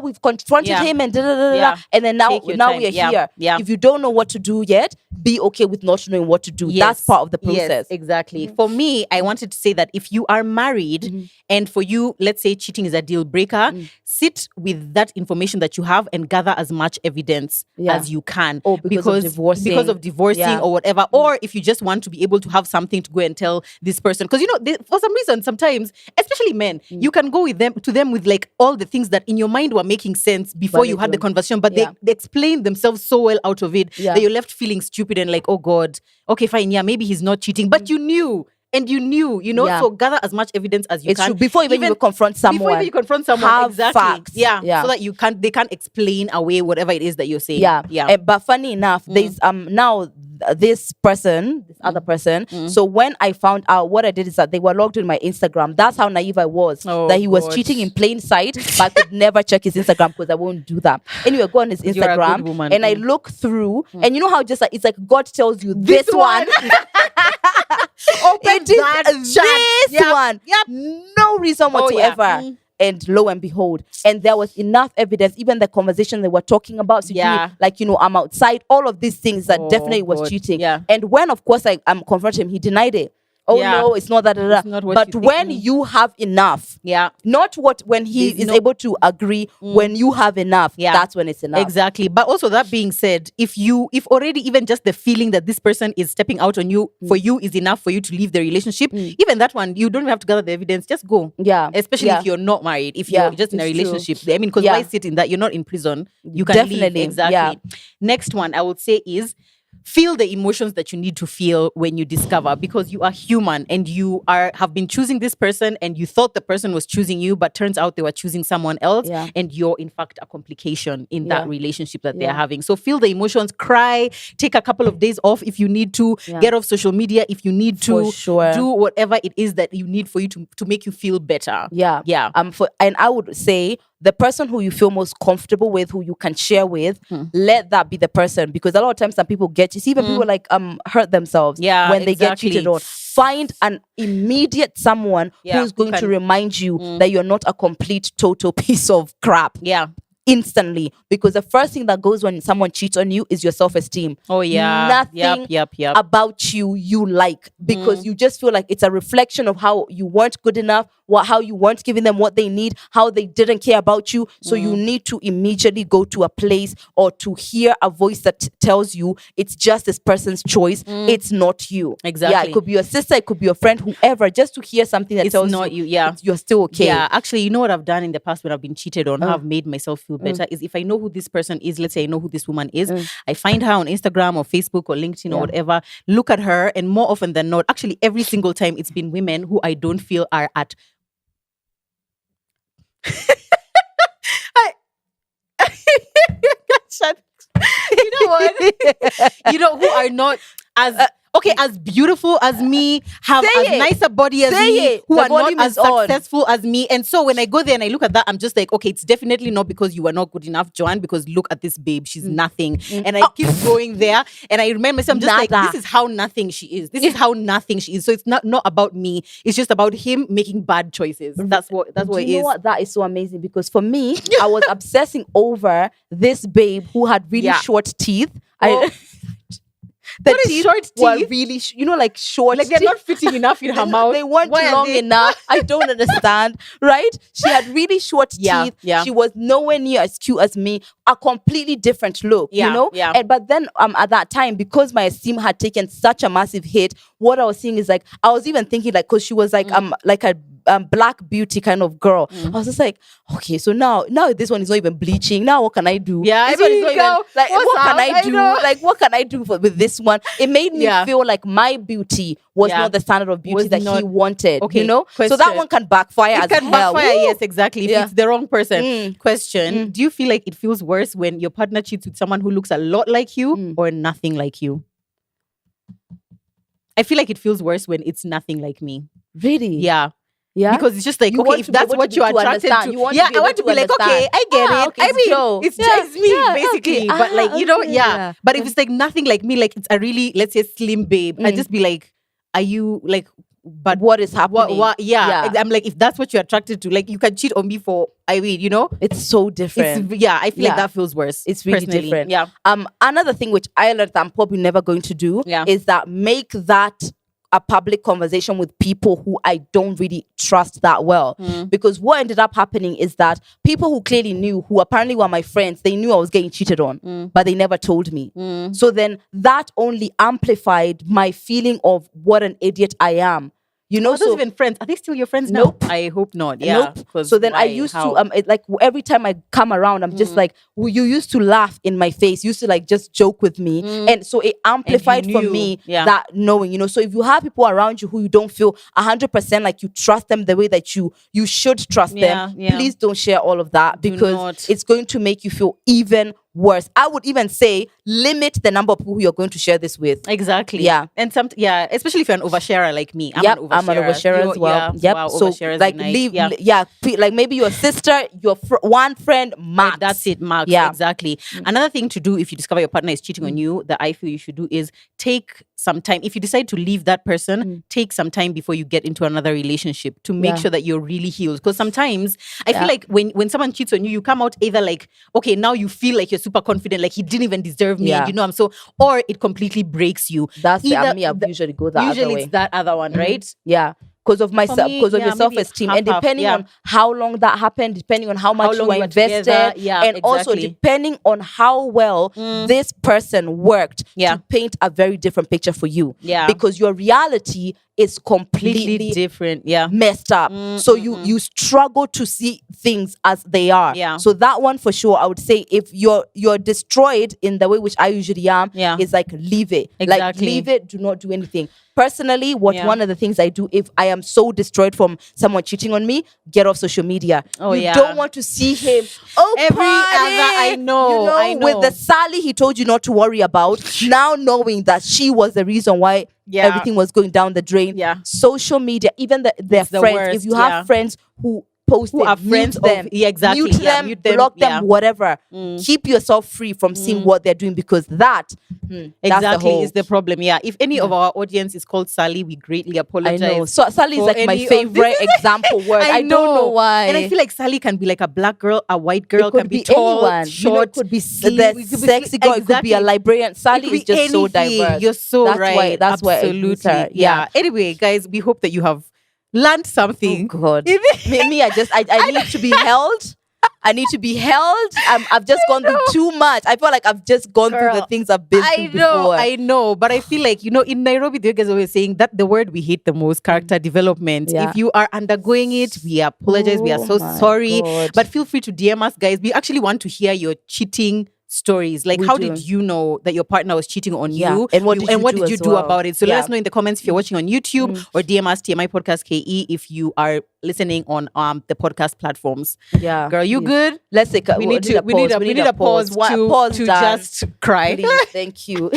we've confronted him and and then now we are here. Yeah. If you don't know what to do yet, be okay with not knowing what to do. That's part of the process. Yes, exactly. For me, I wanted to say that if you are married and for you, let's say cheating is a deal breaker, sit with that information that you have and gather as much evidence as you can. Oh, because of divorcing or whatever. Or if you just want to be able to have something to go and tell this person. Because, for some reason, sometimes, especially men, you can go to them with like all the things that in your mind were making sense before you had the conversation, but they explained themselves so well out of it that you're left feeling stupid and like, oh God, okay, fine, maybe he's not cheating, but you knew. And you knew, so gather as much evidence as you can. True. Before you confront someone. Before you confront someone, have exactly. Facts. Yeah. So that they can't explain away whatever it is that you're saying. Yeah. But funny enough, there's now this other person. So when I found out, what I did is that they were logged in my Instagram. That's how naive I was. That he was cheating in plain sight, but I could never check his Instagram because I won't do that. Anyway, go on his Instagram and I look through, and you know how just like it's like God tells you this one. Open this one. Yep. No reason whatsoever. And lo and behold, and there was enough evidence, even the conversation they were talking about, I'm outside, all of these things that definitely was cheating. And when, of course, I confronted him, he denied it. No, it's not that. But when you have enough, not when he is able to agree, when you have enough, that's when it's enough. Exactly. But also that being said, if already even just the feeling that this person is stepping out on you for you is enough for you to leave the relationship, even that one, you don't have to gather the evidence, just go. Yeah. Especially if you're not married, if you're just in a relationship. True. I mean, because why sit in that? You're not in prison. You can leave. Exactly. Yeah. Next one I would say is feel the emotions that you need to feel when you discover, because you are human and you have been choosing this person and you thought the person was choosing you, but turns out they were choosing someone else and you're in fact a complication in that relationship that they're having. So feel the emotions, cry, take a couple of days off if you need to, get off social media if you need to, do whatever it is that you need for you to make you feel better. Yeah. And I would say the person who you feel most comfortable with, who you can share with, let that be the person. Because a lot of times some people even people like hurt themselves when they get cheated on. Find an immediate someone who's going to remind you that you're not a complete, total piece of crap. Yeah. Instantly, because the first thing that goes when someone cheats on you is your self-esteem. Oh yeah, nothing about you like, because you just feel like it's a reflection of how you weren't good enough, how you weren't giving them what they need, how they didn't care about you. So you need to immediately go to a place or to hear a voice that tells you it's just this person's choice. It's not you. Exactly. Yeah, it could be your sister, it could be your friend, whoever. Just to hear something that tells not you. Yeah, you're still okay. Yeah, actually, you know what I've done in the past when I've been cheated on, how I've made myself feel better is if I know who this person is, let's say I know who this woman is, I find her on Instagram or Facebook or LinkedIn or whatever, look at her, and more often than not, actually every single time it's been women who I don't feel are at you know what? Who are not as as beautiful as me, have as nice a body as me, who are not as successful as me. And so when I go there and I look at that, I'm just like, okay, it's definitely not because you are not good enough, Joanne, because look at this babe, she's nothing. And I keep going there and I remember myself, I'm just like, this is how nothing she is. This is how nothing she is. So it's not about me. It's just about him making bad choices. That's what it is. You know what? That is so amazing, because for me, I was obsessing over this babe who had really short teeth. The teeth were really, like short. Like they're not fitting enough in her mouth. They weren't long enough. I don't understand, right? She had really short teeth. She was nowhere near as cute as me. A completely different look, But then at that time, because my esteem had taken such a massive hit, what I was seeing is like, I was even thinking like, because she was like a black beauty kind of girl. I was just like, okay, so now this one is not even bleaching. Now what can I do? Yeah, this one is not even, like, what can I do? Like, what can I do with this one? It made me feel like my beauty was not the standard of beauty that he wanted. Okay, so that one can backfire as hell. It can backfire, yes, exactly. If it's the wrong person. Question: do you feel like it feels worse when your partner cheats with someone who looks a lot like you or nothing like you? I feel like it feels worse when it's nothing like me. Really? Yeah. Yeah, because it's just like, okay, if that's what you're attracted to, I want to be like, okay, I get it. Okay, I mean, it's just me, basically. Okay. But like, But if it's like nothing like me, like it's a really, let's say, slim babe, I'd just be like, are you like, but what is happening? I'm like, if that's what you're attracted to, like, you can cheat on me for, it's so different. I feel like that feels worse. It's really different. Yeah. Another thing which I learned that I'm probably never going to do is that make that a public conversation with people who I don't really trust that well. Because what ended up happening is that people who clearly knew, who apparently were my friends, they knew I was getting cheated on, but they never told me. So then that only amplified my feeling of what an idiot I am. Those even friends. Are they still your friends now? Nope. I hope not. Yeah. Nope. So then I used to like every time I come around, I'm just like, well, you used to laugh in my face, you used to like just joke with me, and so it amplified for me that knowing. So if you have people around you who you don't feel 100% like you trust them the way that you should trust them, please don't share all of that because it's going to make you feel even worse. I would even say limit the number of people who you're going to share this with. Exactly. Yeah. And especially if you're an oversharer like me. I'm an oversharer as well. Yep. Wow, so like leave. Like maybe your sister, your one friend, max. That's it, max. Yeah. Exactly. Another thing to do if you discover your partner is cheating on you, that I feel you should do is take some time. If you decide to leave that person, take some time before you get into another relationship to make sure that you're really healed. Because sometimes I feel like when someone cheats on you, you come out either like, okay, now you feel like you're super confident, like he didn't even deserve me, I'm so, or it completely breaks you. That's I usually go that other way. Usually it's that other one, right? Yeah. Because of myself, because of your self-esteem, and depending on how long that happened, depending on how much you were invested, and also depending on how well this person worked to paint a very different picture for you. Yeah, because your reality is completely different, messed up. So you struggle to see things as they are. Yeah. So that one for sure, I would say, if you're destroyed in the way which I usually am, is like leave it. Exactly. Like leave it. Do not do anything. Personally, one of the things I do if I am so destroyed from someone cheating on me, get off social media. You don't want to see him. I know. With the Sally he told you not to worry about, now knowing that she was the reason why everything was going down the drain. Yeah. Social media, even their friends. Worst, if you have friends who post who are friends them, exactly. Mute them, block them, whatever. Keep yourself free from seeing what they're doing, because that exactly is the problem. Yeah. If any of our audience is called Sally, we greatly apologize. I know. So Sally is like my favorite example word. I don't know why. And I feel like Sally can be like a black girl, a white girl, can be tall, anyone. Short, could be the sexy girl, it could be a librarian. Sally is just so diverse. You're so right. That's why absolutely. Yeah. Anyway, guys, we hope that you have learned something. Oh God. me, I need to be held. I need to be held. I've just gone through too much. I feel like I've just gone through the things I've been through before. I know. But I feel like, in Nairobi, the guys are always saying that the word we hate the most, character development. Yeah. If you are undergoing it, we apologize. We are so sorry. God. But feel free to DM us, guys. We actually want to hear your cheating stories. Like, how did you know that your partner was cheating on you? And what did you do about it? So let us know in the comments if you're watching on YouTube or DM us TMI Podcast KE if you are listening on the podcast platforms. Yeah. Girl, you good? Let's take a we need a pause to just cry. Please, thank you.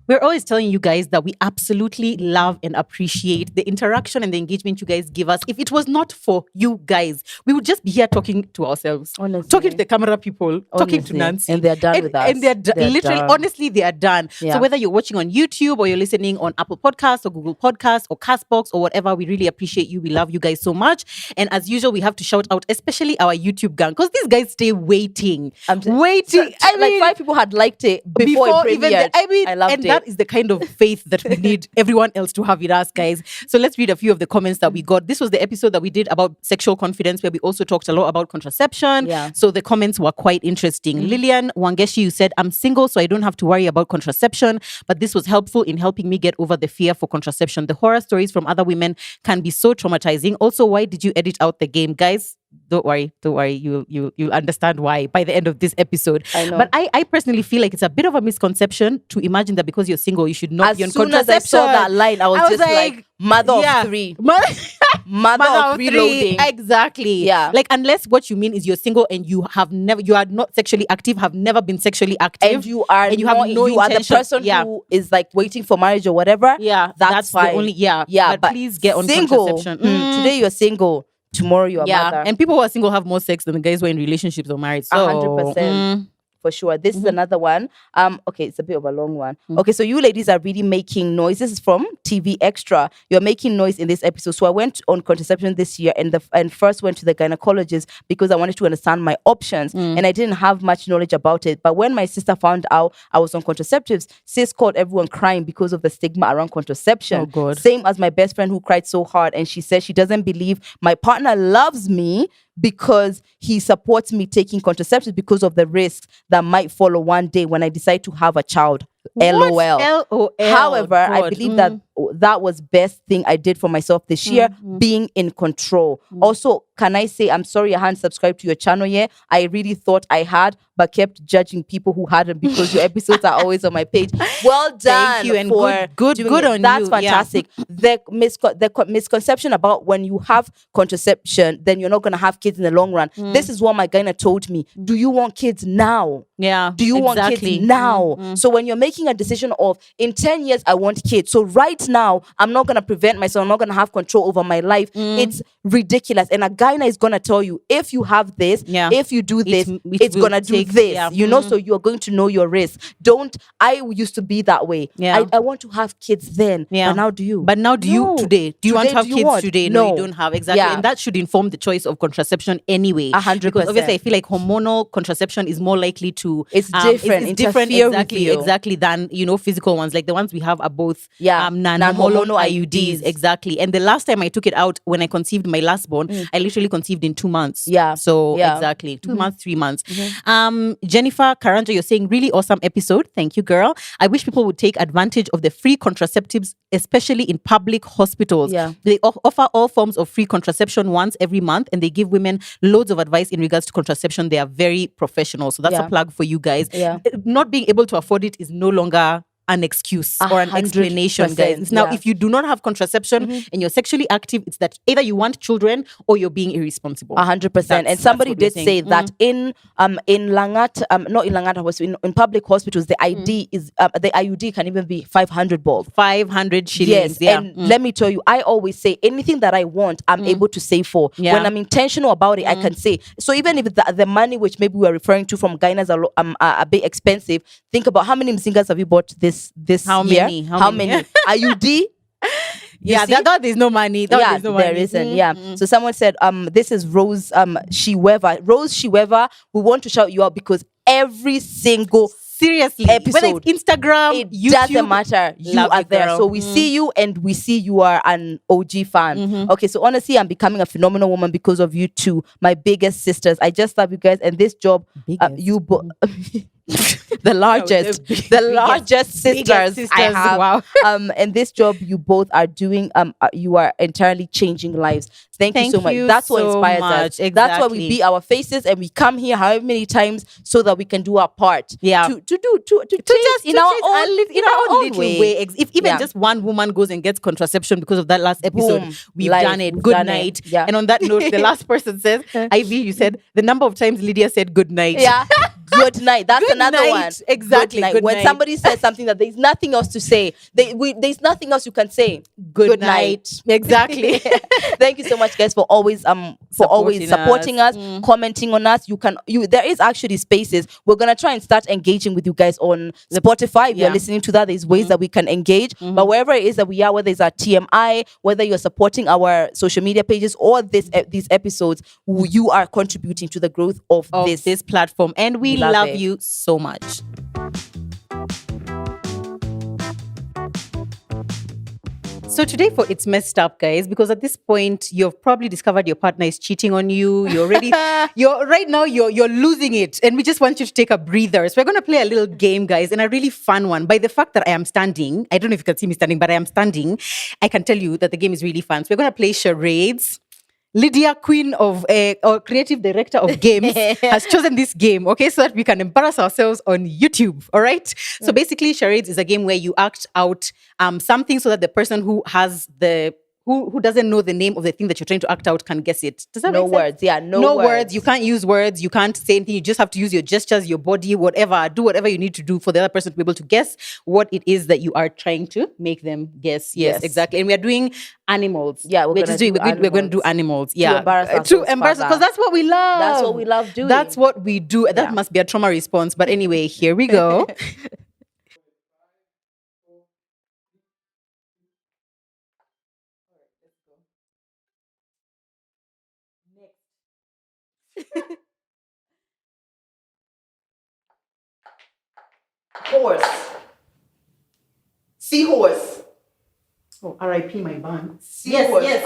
We're always telling you guys that we absolutely love and appreciate the interaction and the engagement you guys give us. If it was not for you guys, we would just be here talking to ourselves. Honestly. Talking to the camera people, talking to Nancy. And they're done with us. And they're literally, done. honestly, they are done. Yeah. So whether you're watching on YouTube or you're listening on Apple Podcasts or Google Podcasts or Castbox or whatever, we really appreciate you. We love you guys so much. And as usual, we have to shout out, especially our YouTube gang, because these guys stay waiting. Waiting. So, like 5 people had liked it before it premiered. I loved it. That is the kind of faith that we need everyone else to have in us, guys. So let's read a few of the comments that we got. This was the episode that we did about sexual confidence, where we also talked a lot about contraception. Yeah. So the comments were quite interesting. Lillian Wangeshi, you said, I'm single, so I don't have to worry about contraception, but this was helpful in helping me get over the fear for contraception. The horror stories from other women can be so traumatizing. Also, why did you edit out the game, guys? Don't worry. You'll understand why by the end of this episode. I know. But I personally feel like it's a bit of a misconception to imagine that because you're single, you should not be on contraception. As soon as I saw that line, I was just like mother of three. Mother of three loading. Exactly. Yeah. Like, unless what you mean is you're single and you are not sexually active, have never been sexually active. And you are the person who is like waiting for marriage or whatever. Yeah. That's fine. The only, yeah. But please get on single, contraception. Today you're single. Tomorrow you're a mother. And people who are single have more sex than the guys who are in relationships or married. So 100%. For sure. This is another one. Okay, it's a bit of a long one. Okay, so you ladies are really making noise. This is from TV Extra. You're making noise in this episode. So I went on contraception this year and first went to the gynecologist because I wanted to understand my options and I didn't have much knowledge about it. But when my sister found out I was on contraceptives, sis called everyone crying because of the stigma around contraception. Oh God. Same as my best friend who cried so hard, and she said she doesn't believe my partner loves me because he supports me taking contraceptives because of the risks that might follow one day when I decide to have a child. LOL. LOL. However, I believe that was best thing I did for myself this year, being in control. Also, can I say, I'm sorry I hadn't subscribed to your channel yet. I really thought I had, but kept judging people who hadn't because your episodes are always on my page. Well done. Thank you, and good on you. That's fantastic. Yeah. The misconception about when you have contraception, then you're not going to have kids in the long run. This is what my gyna told me. Do you want kids now? Yeah. Do you want kids now? So when you're making a decision of, in 10 years, I want kids. So right now, I'm not going to prevent myself. I'm not going to have control over my life. It's ridiculous. And a gyna is going to tell you, if you have this, if you do this, it's going to do this. Yeah. You know, so you're going to know your risk. I used to be that way. Yeah. I want to have kids then. Yeah. But now do you? But now do you today? Do you want to have kids today? No, you don't have. Exactly. Yeah. And that should inform the choice of contraception anyway. 100%. Because obviously I feel like hormonal contraception is more likely to... It's different. It's different exactly than, physical ones. Like the ones we have are both non-hormonal IUDs. Exactly. And the last time I took it out when I conceived my last born, I literally conceived in 2 months. Yeah. So exactly. 2 months, 3 months. Jennifer Karanja, you're saying really awesome episode. Thank you, girl. I wish people would take advantage of the free contraceptives, especially in public hospitals. Yeah. They offer all forms of free contraception once every month, and they give women loads of advice in regards to contraception. They are very professional. So that's a plug for you guys. Yeah. Not being able to afford it is no longer an excuse or an explanation, guys. Now, if you do not have contraception and you're sexually active, it's that either you want children or you're being irresponsible. 100%. And somebody did say that in Langata, not in Langata, in public hospitals, the IUD can even be 500 bob. 500 shillings. Yes. And let me tell you, I always say anything that I want, I'm able to save for. Yeah. When I'm intentional about it, I can say. So even if the money which maybe we're referring to from gynas are a bit expensive, think about how many mzingas have you bought this how year? Many? How many? IUD? That is no money. There isn't. Yeah. So someone said, this is Rose Shiweva. Rose Shiweva, we want to shout you out because every single seriously episode, whether it's Instagram, it YouTube, doesn't matter. You are there. So we see you and we see you are an OG fan. Okay, so honestly, I'm becoming a phenomenal woman because of you two, my biggest sisters. I just love you guys, and this job, the largest sisters I have. Wow. And this job you both are doing, you are entirely changing lives. Thank you so much. That's what inspires us. Exactly. That's why we be our faces and we come here however many times so that we can do our part. Yeah. To change in our own little way. If even just one woman goes and gets contraception because of that last episode, we've done it. Good night. Yeah. And on that note, the last person says, Ivy, you said the number of times Lydia said good night. Yeah. Good night. That's another one. one. Exactly. Good night. When somebody says something that there's nothing else to say, there's nothing else you can say. Good night. Exactly. Thank you so much, guys, for always supporting us, commenting on us. There is actually spaces. We're gonna try and start engaging with you guys on Spotify. If you're listening to that, there's ways that we can engage. But wherever it is that we are, whether it's our TMI, whether you're supporting our social media pages or these episodes, you are contributing to the growth of this platform, and we love you so much. So today for It's Messed Up, guys, because at this point you've probably discovered your partner is cheating on you. You're already you're losing it, and we just want you to take a breather. So we're going to play a little game, guys, and a really fun one. By the fact that I am standing, I don't know if you can see me standing, but I am standing, I can tell you that the game is really fun. So we're going to play charades. Lydia, queen of or creative director of games, has chosen this game, okay, so that we can embarrass ourselves on YouTube, all right? So basically, charades is a game where you act out something so that the person who has who doesn't know the name of the thing that you're trying to act out can guess it. Does that make sense? Words, yeah, no words. You can't use words. You can't say anything. You just have to use your gestures, your body, whatever. Do whatever you need to do for the other person to be able to guess what it is that you are trying to make them guess. Yes, exactly. And we are doing animals. Yeah, we're going to do animals. Yeah, to embarrass because that's what we love. That's what we love doing. That's what we do. Yeah. That must be a trauma response. But anyway, here we go. Horse. Seahorse. Oh, R.I.P. my bun. Seahorse. Yes.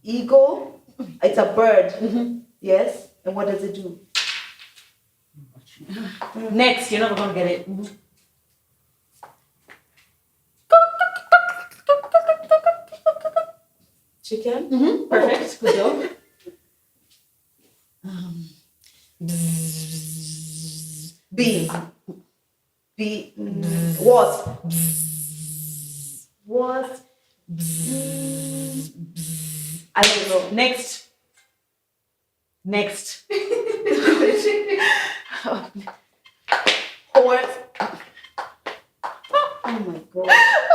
Eagle. It's a bird. Mm-hmm. Yes. And what does it do? Next, you're not going to get it. Mm-hmm. Chicken. Mm-hmm. Perfect. Good job. Bee. Wasp. Wasp. I don't know. Next. Horse. Oh my god. Oh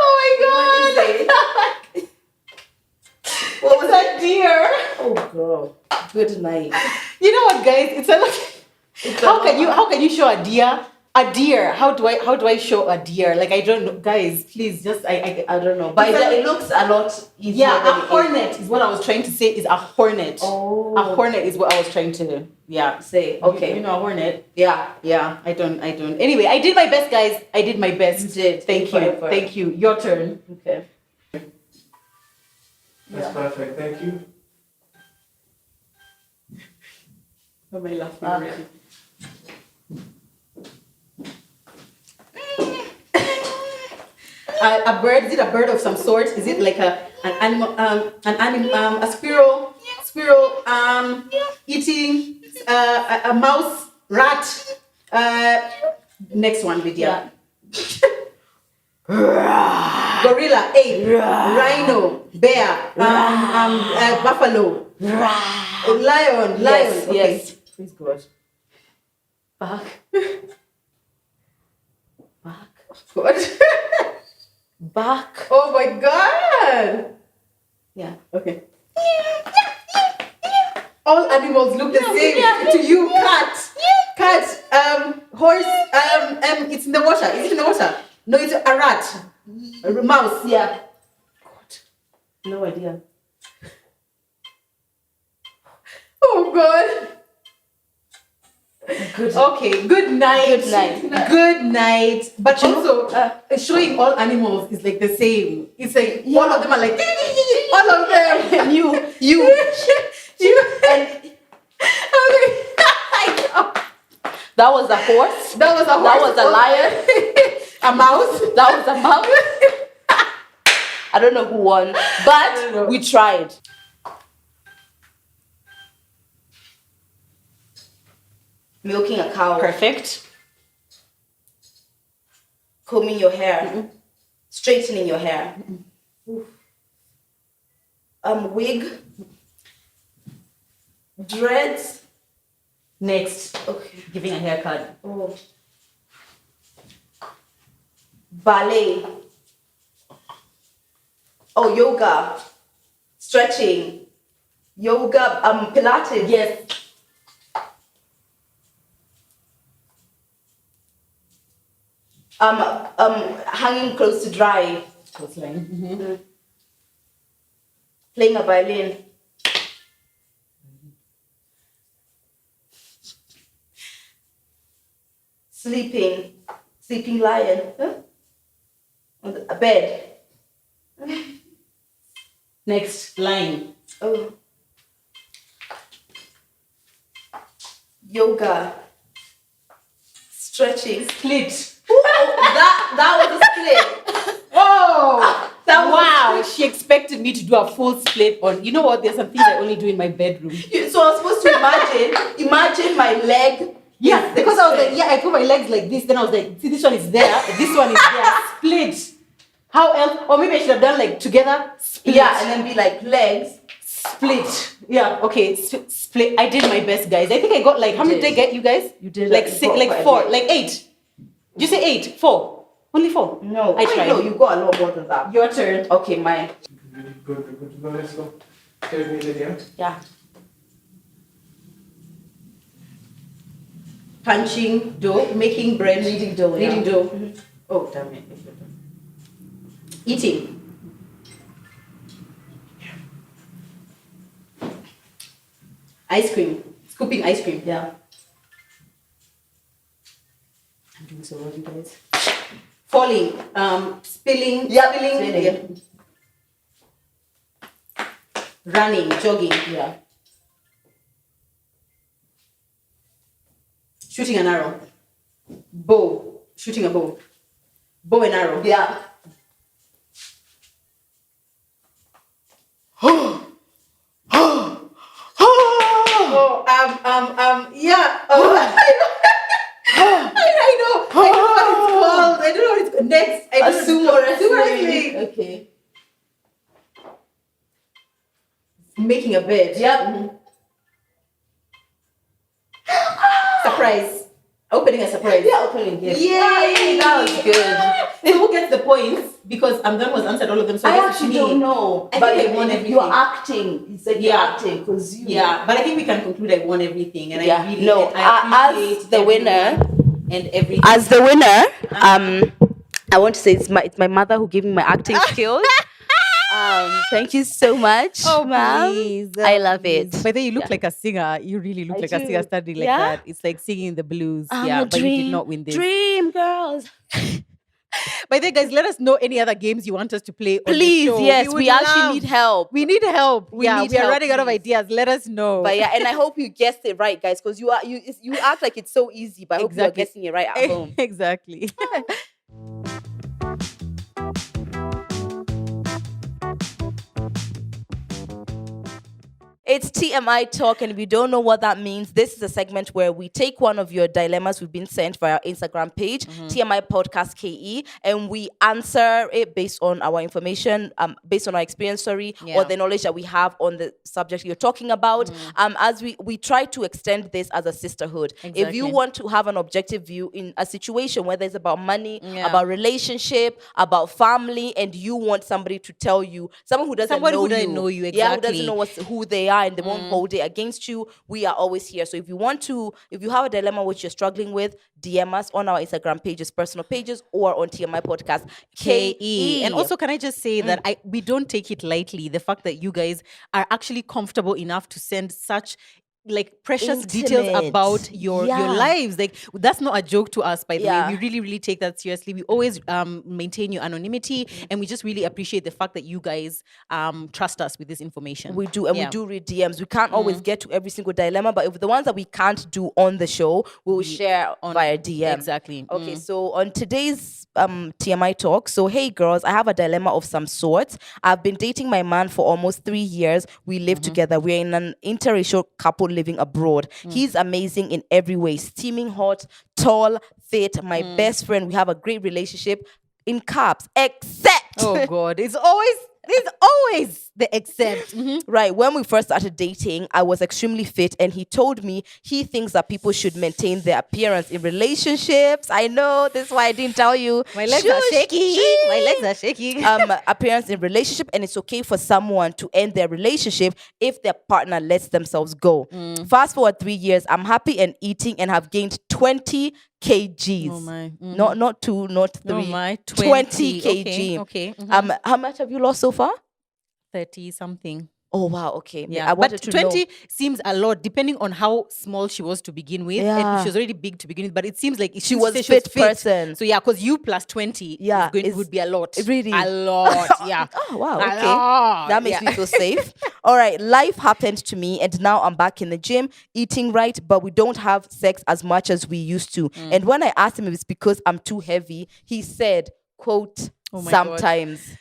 my god. What is it? What was that? Deer. Oh girl. Good night. You know what, guys? How can you show a deer? A deer. How do I show a deer? Like, I don't know, guys. Please, just I don't know. But it looks a lot easier. Yeah, a hornet is what I was trying to say. Is a hornet. Oh, a hornet is what I was trying to say. Okay, you know a hornet. Yeah. I don't. Anyway, I did my best, guys. I did my best. You did. Thank you. Your turn. Okay. That's perfect. Thank you. Why am I laughing already? A bird? Is it a bird of some sort? Is it like an animal? A squirrel? Squirrel? Eating? A mouse? Rat? Next one, Lydia. Gorilla, ape, rhino, bear, buffalo, lion. Yes, okay. yes. Please God. Back. What? Back. Oh my God. Yeah. Okay. All animals look the same to you. Cat. Horse. It's in the water. Is it in the water? No, it's a rat. A mouse. Yeah. God. No idea. Oh God. Good. Okay. Good night. But also, showing all animals is like the same. It's like all of them are like all of them. You. And that was a horse. That was a lion. A mouse. That was a mouse. I don't know who won, but we tried. Milking a cow. Perfect. Combing your hair. Straightening your hair. Wig. Dreads. Next. Okay. Giving a haircut. Oh. Ballet. Oh, yoga. Stretching. Yoga. Pilates. Yes. Hanging clothes to dry. Mm-hmm. Playing a violin. Sleeping lion. Huh? On a bed. Next, lying. Oh. Yoga. Stretching. Split. Oh, that was a split. Oh, wow. She expected me to do a full split on, you know what, there's some things I only do in my bedroom. So I was supposed to imagine my leg. Yeah, because I was like, I put my legs like this, then I was like, see, this one is there, this one is there, split. How else? Or maybe I should have done like together, split. Yeah, and then be like legs. Split. Yeah, okay, split. I did my best, guys. I think I got like, how many did I get, you guys? You did like 6, like 4, like 8. Did you say 8? 4? Only 4? No, I tried. No, you got a lot more than that. Your turn. Okay, mine. Good. Let's go. Tell me the idea. Yeah. Punching dough, making bread. Kneading dough. Kneading dough. Mm-hmm. Oh, damn it. Eating. Ice cream. Scooping ice cream. Yeah. I'm doing so well, you guys. Falling. Spilling. Yeah. Spilling. Yeah. Running. Jogging. Yeah. Shooting an arrow. Bow. Shooting a bow. Bow and arrow. Yeah. Yeah. I know what it's called. I don't know what it's called. Next. Sumo wrestling. Sumo Okay. Making a bed. Yep. Mm-hmm. Surprise. Opening a surprise. Yeah, opening gift. Yay! That was good. So who gets the points? Because Amdan was answered all of them. So I guess actually me. don't know. I But think I won everything. you're acting. He said you're acting because you. Yeah, but I think we can conclude I won everything, and I really I appreciate as the winner and everything. As the winner, I want to say it's my mother who gave me my acting skills. Thank you so much, ma'am. Please, I love it. By the way, you look like a singer. You really look I like a do. singer study like Yeah? that. It's like singing the blues. I'm Yeah, a but you did not win this. Dream girls. By the way, guys, let us know any other games you want us to play on Please, the show. yes, would we actually love- need help. We need help. We Yeah, need we are help, running out of please. ideas. Let us know. But yeah, and I hope you guessed it right, guys, because you act like it's so easy, but I hope you're Exactly. guessing it right at home. Exactly. It's TMI Talk, and if you don't know what that means, this is a segment where we take one of your dilemmas we've been sent via our Instagram page, TMI Podcast KE, and we answer it based on our information, based on our experience, or the knowledge that we have on the subject you're talking about. As we try to extend this as a sisterhood. Exactly. If you want to have an objective view in a situation, whether it's about money, about relationship, about family, and you want somebody to tell you, someone who doesn't Somebody know who doesn't you, know you, yeah, who doesn't exactly. know who they are, and they won't hold it against you, we are always here. So if you have a dilemma which you're struggling with, DM us on our Instagram pages, personal pages, or on TMI Podcast KE. And also, can I just say that we don't take it lightly, the fact that you guys are actually comfortable enough to send such like precious details Intimate. about your lives. Like, that's not a joke to us, by the way. We really, really take that seriously. We always maintain your anonymity, and we just really appreciate the fact that you guys trust us with this information. We do, and we do read DMs. We can't always get to every single dilemma, but if the ones that we can't do on the show, we'll share via DM. Exactly. Okay, so on today's TMI Talk, so hey girls, I have a dilemma of some sort. I've been dating my man for almost 3 years. We live together. We're in an interracial couple living abroad. He's amazing in every way, steaming hot, tall, fit, my best friend. We have a great relationship in caps, except Oh God, it's always There's always the except. Right. When we first started dating, I was extremely fit, and he told me he thinks that people should maintain their appearance in relationships. I know, this is why I didn't tell you. My legs are shaky. My legs are shaky. Appearance in relationship, and it's okay for someone to end their relationship if their partner lets themselves go. Fast forward 3 years, I'm happy and eating and have gained 20 kgs. Oh my. Not 2, not 3. Oh my. 20 kg. Okay. How much have you lost so far? 30 something. Oh wow, okay. Yeah, I wanted but to 20 know. seems a lot depending on how small she was to begin with. Yeah. And she was already big to begin with, but it seems like She was fit person. So yeah, because you plus 20 would be a lot. Really? A lot. Yeah. Oh wow, A okay. lot. That makes me feel safe. All right, life happened to me, and now I'm back in the gym, eating right, but we don't have sex as much as we used to. And when I asked him if it's because I'm too heavy, he said, quote, sometimes.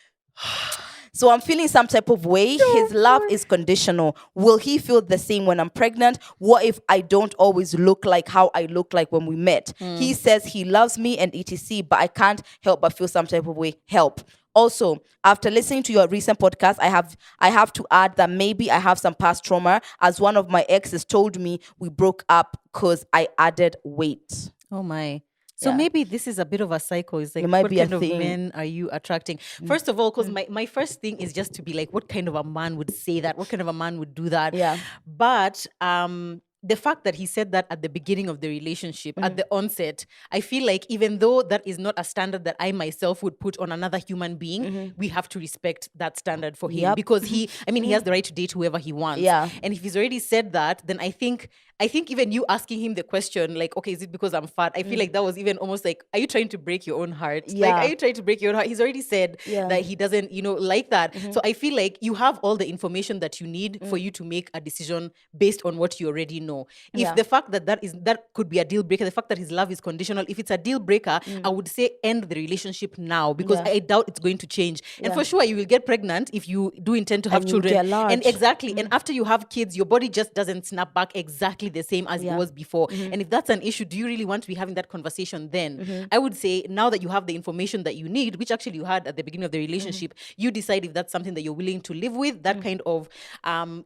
So I'm feeling some type of way. His love is conditional. Will he feel the same when I'm pregnant? What if I don't always look like how I look like when we met? He says he loves me and etc., but I can't help but feel some type of way. Help. Also, after listening to your recent podcast, I have to add that maybe I have some past trauma, as one of my exes told me we broke up because I added weight. Oh my. So maybe this is a bit of a cycle. It's like, it might what be kind a of thing. men are you attracting? First of all, because my first thing is just to be like, what kind of a man would say that? What kind of a man would do that? Yeah. But the fact that he said that at the beginning of the relationship, at the onset, I feel like even though that is not a standard that I myself would put on another human being, we have to respect that standard for him. Because he has the right to date whoever he wants. Yeah. And if he's already said that, then I think even you asking him the question, like, okay, is it because I'm fat? I feel like that was even almost like, are you trying to break your own heart? Yeah. Like, are you trying to break your own heart? He's already said that he doesn't, like that. So I feel like you have all the information that you need for you to make a decision based on what you already know. If the fact that could be a deal breaker, the fact that his love is conditional, if it's a deal breaker, I would say end the relationship now, because I doubt it's going to change. And for sure, you will get pregnant if you do intend to have children. Get large. And exactly. And after you have kids, your body just doesn't snap back exactly the same as it was before. And if that's an issue, do you really want to be having that conversation then? I would say now that you have the information that you need, which actually you had at the beginning of the relationship, you decide if that's something that you're willing to live with, that kind of,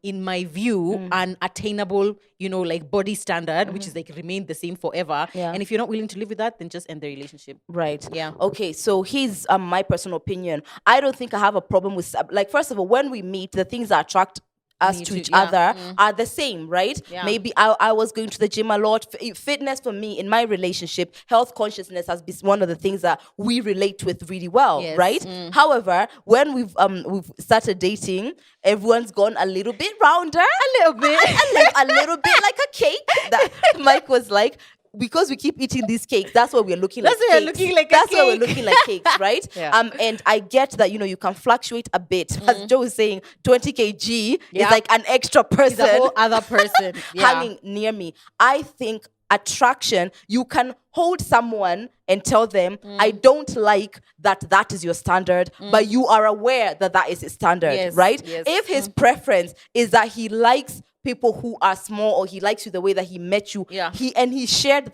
in my view, an attainable, like body standard, which is like remain the same forever. And if you're not willing to live with that, then just end the relationship. Right. Yeah. Okay, so here's my personal opinion. I don't think I have a problem with, like, first of all, when we meet, the things that attract us to each other are the same, right? Yeah. Maybe I was going to the gym a lot. Fitness for me in my relationship, health consciousness has been one of the things that we relate with really well, right? However, when we've started dating, everyone's gone a little bit rounder, a little bit like a cake. That Mike was like, because we keep eating these cakes, that's why we're looking like cakes. That's why we're looking like cakes, right? And I get that, you can fluctuate a bit. As Joe is saying, 20 kg is like an extra person. He's a whole other person. Hanging near me. I think attraction, you can hold someone and tell them, I don't like that is your standard, but you are aware that is his standard, right? Yes. If his preference is that he likes people who are small, or he likes you the way that he met you, he shared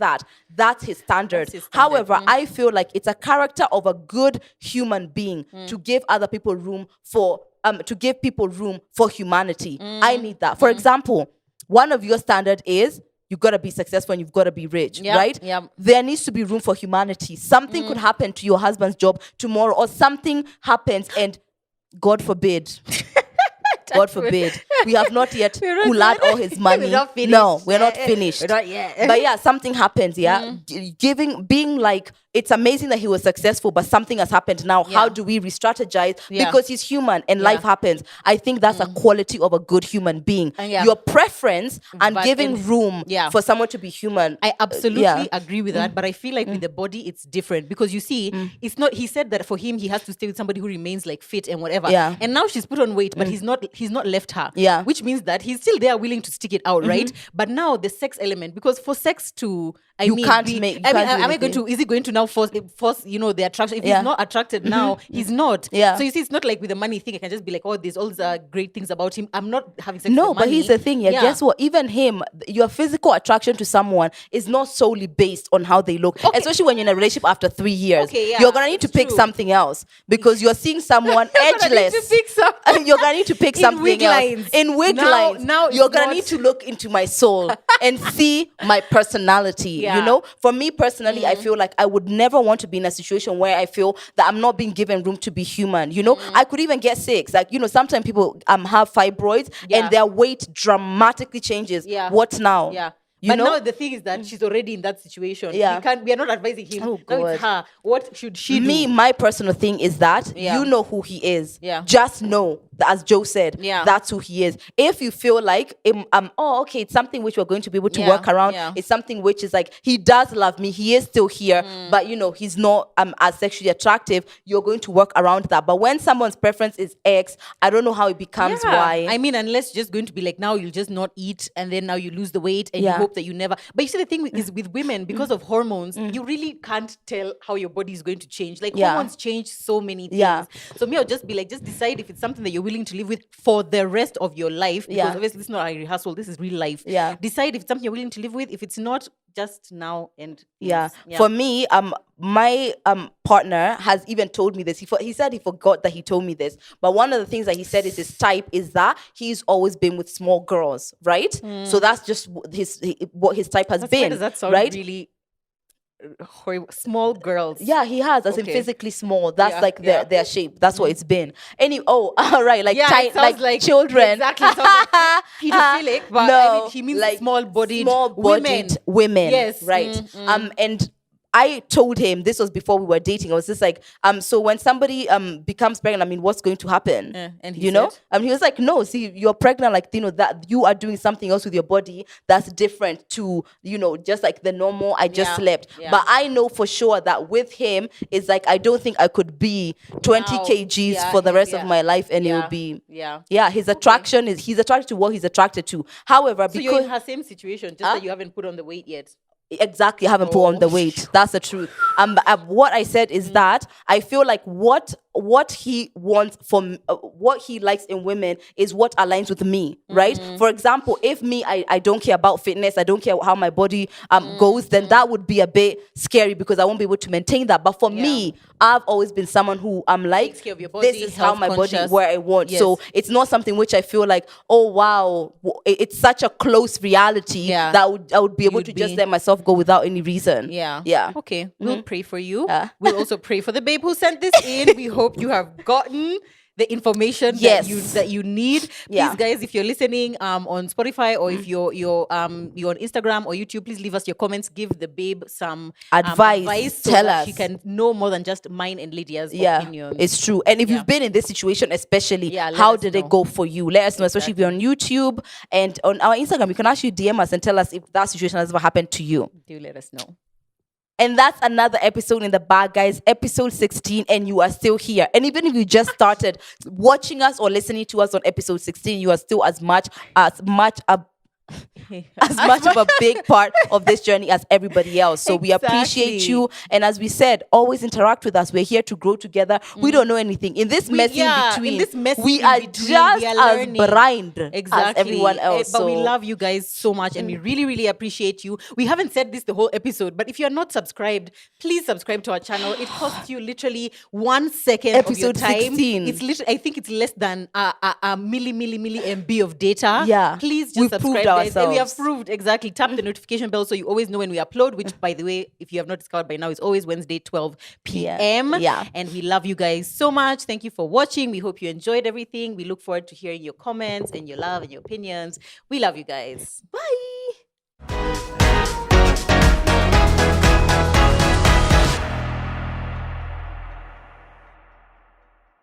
that's his standard. However, I feel like it's a character of a good human being to give other people room for humanity. I need that. For example, one of your standard is you've got to be successful and you've got to be rich, right? There needs to be room for humanity. Something could happen to your husband's job tomorrow, or something happens and God forbid, God forbid, we have not yet pulled all his money. No, we're not finished. We're not yet. But something happens, being like, it's amazing that he was successful, but something has happened now. How do we re-strategize? Because he's human and life happens. I think that's a quality of a good human being. Your preference and giving room for someone to be human. I absolutely agree with that, but I feel like with the body, it's different, because you see, it's not, he said that for him, he has to stay with somebody who remains like fit and whatever. And now she's put on weight, but he's not left her. Which means that he's still there willing to stick it out, right? But now the sex element, because for sex to Am I going to? Is he going to now force the attraction? If he's not attracted now, he's not. Yeah. So you see, it's not like with the money thing. I can just be like, oh, there's all these great things about him. I'm not having sex. No, with money. But here's the thing. Yeah, guess what? Even him, your physical attraction to someone is not solely based on how they look. Okay. Especially when you're in a relationship after 3 years. Okay, yeah, you're gonna need to pick something else because you're seeing someone edgeless. You're gonna need to pick something else. In wig lines. Now you're gonna need to look into my soul and see my personality. Yeah. For me personally, I feel like I would never want to be in a situation where I feel that I'm not being given room to be human. I could even get sick. Like, sometimes people have fibroids and their weight dramatically changes. Yeah. What now? Yeah. But now the thing is that she's already in that situation. Yeah. We are not advising him. Oh, God. Now it's her. What should she do? My personal thing is that you know who he is. Yeah. Just know that, as Joe said, that's who he is. If you feel like, it's something which we're going to be able to work around. Yeah. It's something which is like, he does love me. He is still here. But, he's not as sexually attractive. You're going to work around that. But when someone's preference is X, I don't know how it becomes Y. I mean, unless just going to be like, now you'll just not eat and then now you lose the weight and you hope that you never. But you see, the thing is with women, because of hormones, you really can't tell how your body is going to change. Like hormones change so many things. Yeah. So me, I'll just be like, just decide if it's something that you're willing to live with for the rest of your life. Because obviously this is not a rehearsal, this is real life. Yeah. Decide if it's something you're willing to live with. If it's not, just now and for me, my partner has even told me this. He said he forgot that he told me this, but one of the things that he said is his type is that he's always been with small girls, right? So that's just what his type has been. Does that sound really horrible? Small girls? Yeah, he has, as in physically small. That's their shape. That's what it's been. Right, like like children. Exactly. It sounds like pedophilic, but I mean, he means like small-bodied women. Yes. Right. And I told him, this was before we were dating, I was just like, so when somebody becomes pregnant, I mean, what's going to happen? And he said? He was like, no, see, you're pregnant, like, that you are doing something else with your body that's different to, just like the normal, I just slept. Yeah. But I know for sure that with him, it's like, I don't think I could be 20 kgs for the rest of my life, and it would be, his attraction is, he's attracted to what he's attracted to. However, so you're in her same situation, just that you haven't put on the weight yet. Exactly, I haven't put on the weight. That's the truth. What I said is that I feel like what he wants from what he likes in women is what aligns with me, right? For example, if me, I don't care about fitness, I don't care how my body goes, then that would be a bit scary because I won't be able to maintain that. But for me, I've always been someone who I'm like, takes care of your body, this is how my body where I want. Yes. So it's not something which I feel like, oh wow, it's such a close reality that I would be able to just let myself go without any reason. Yeah. Okay, we'll pray for you. We'll also pray for the babe who sent this in. We hope you have gotten the information that you need. Please, guys, if you're listening on Spotify or if you're on Instagram or YouTube, please leave us your comments. Give the babe some advice so Tell that us. she can know more than just mine and Lydia's opinions. It's true. And if you've been in this situation, especially, how did it go for you? Let us know, especially if you're on YouTube and on our Instagram. You can actually DM us and tell us if that situation has ever happened to you. Do let us know. And that's another episode in the bag, guys. Episode 16, and you are still here. And even if you just started watching us or listening to us on episode 16, you are still as much of a big part of this journey as everybody else. So we appreciate you. And as we said, always interact with us. We're here to grow together. We don't know anything. In this messy in-between, we are just as blind as everyone else. But we love you guys so much and we really, really appreciate you. We haven't said this the whole episode, but if you're not subscribed, please subscribe to our channel. It costs you literally 1 second episode of your time. 16. It's literally, I think it's less than a milli MB of data. Yeah. Please just subscribe. And we have proved, exactly. Tap the notification bell so you always know when we upload, which, by the way, if you have not discovered by now, is always Wednesday, 12 p.m. Yeah. And we love you guys so much. Thank you for watching. We hope you enjoyed everything. We look forward to hearing your comments and your love and your opinions. We love you guys. Bye.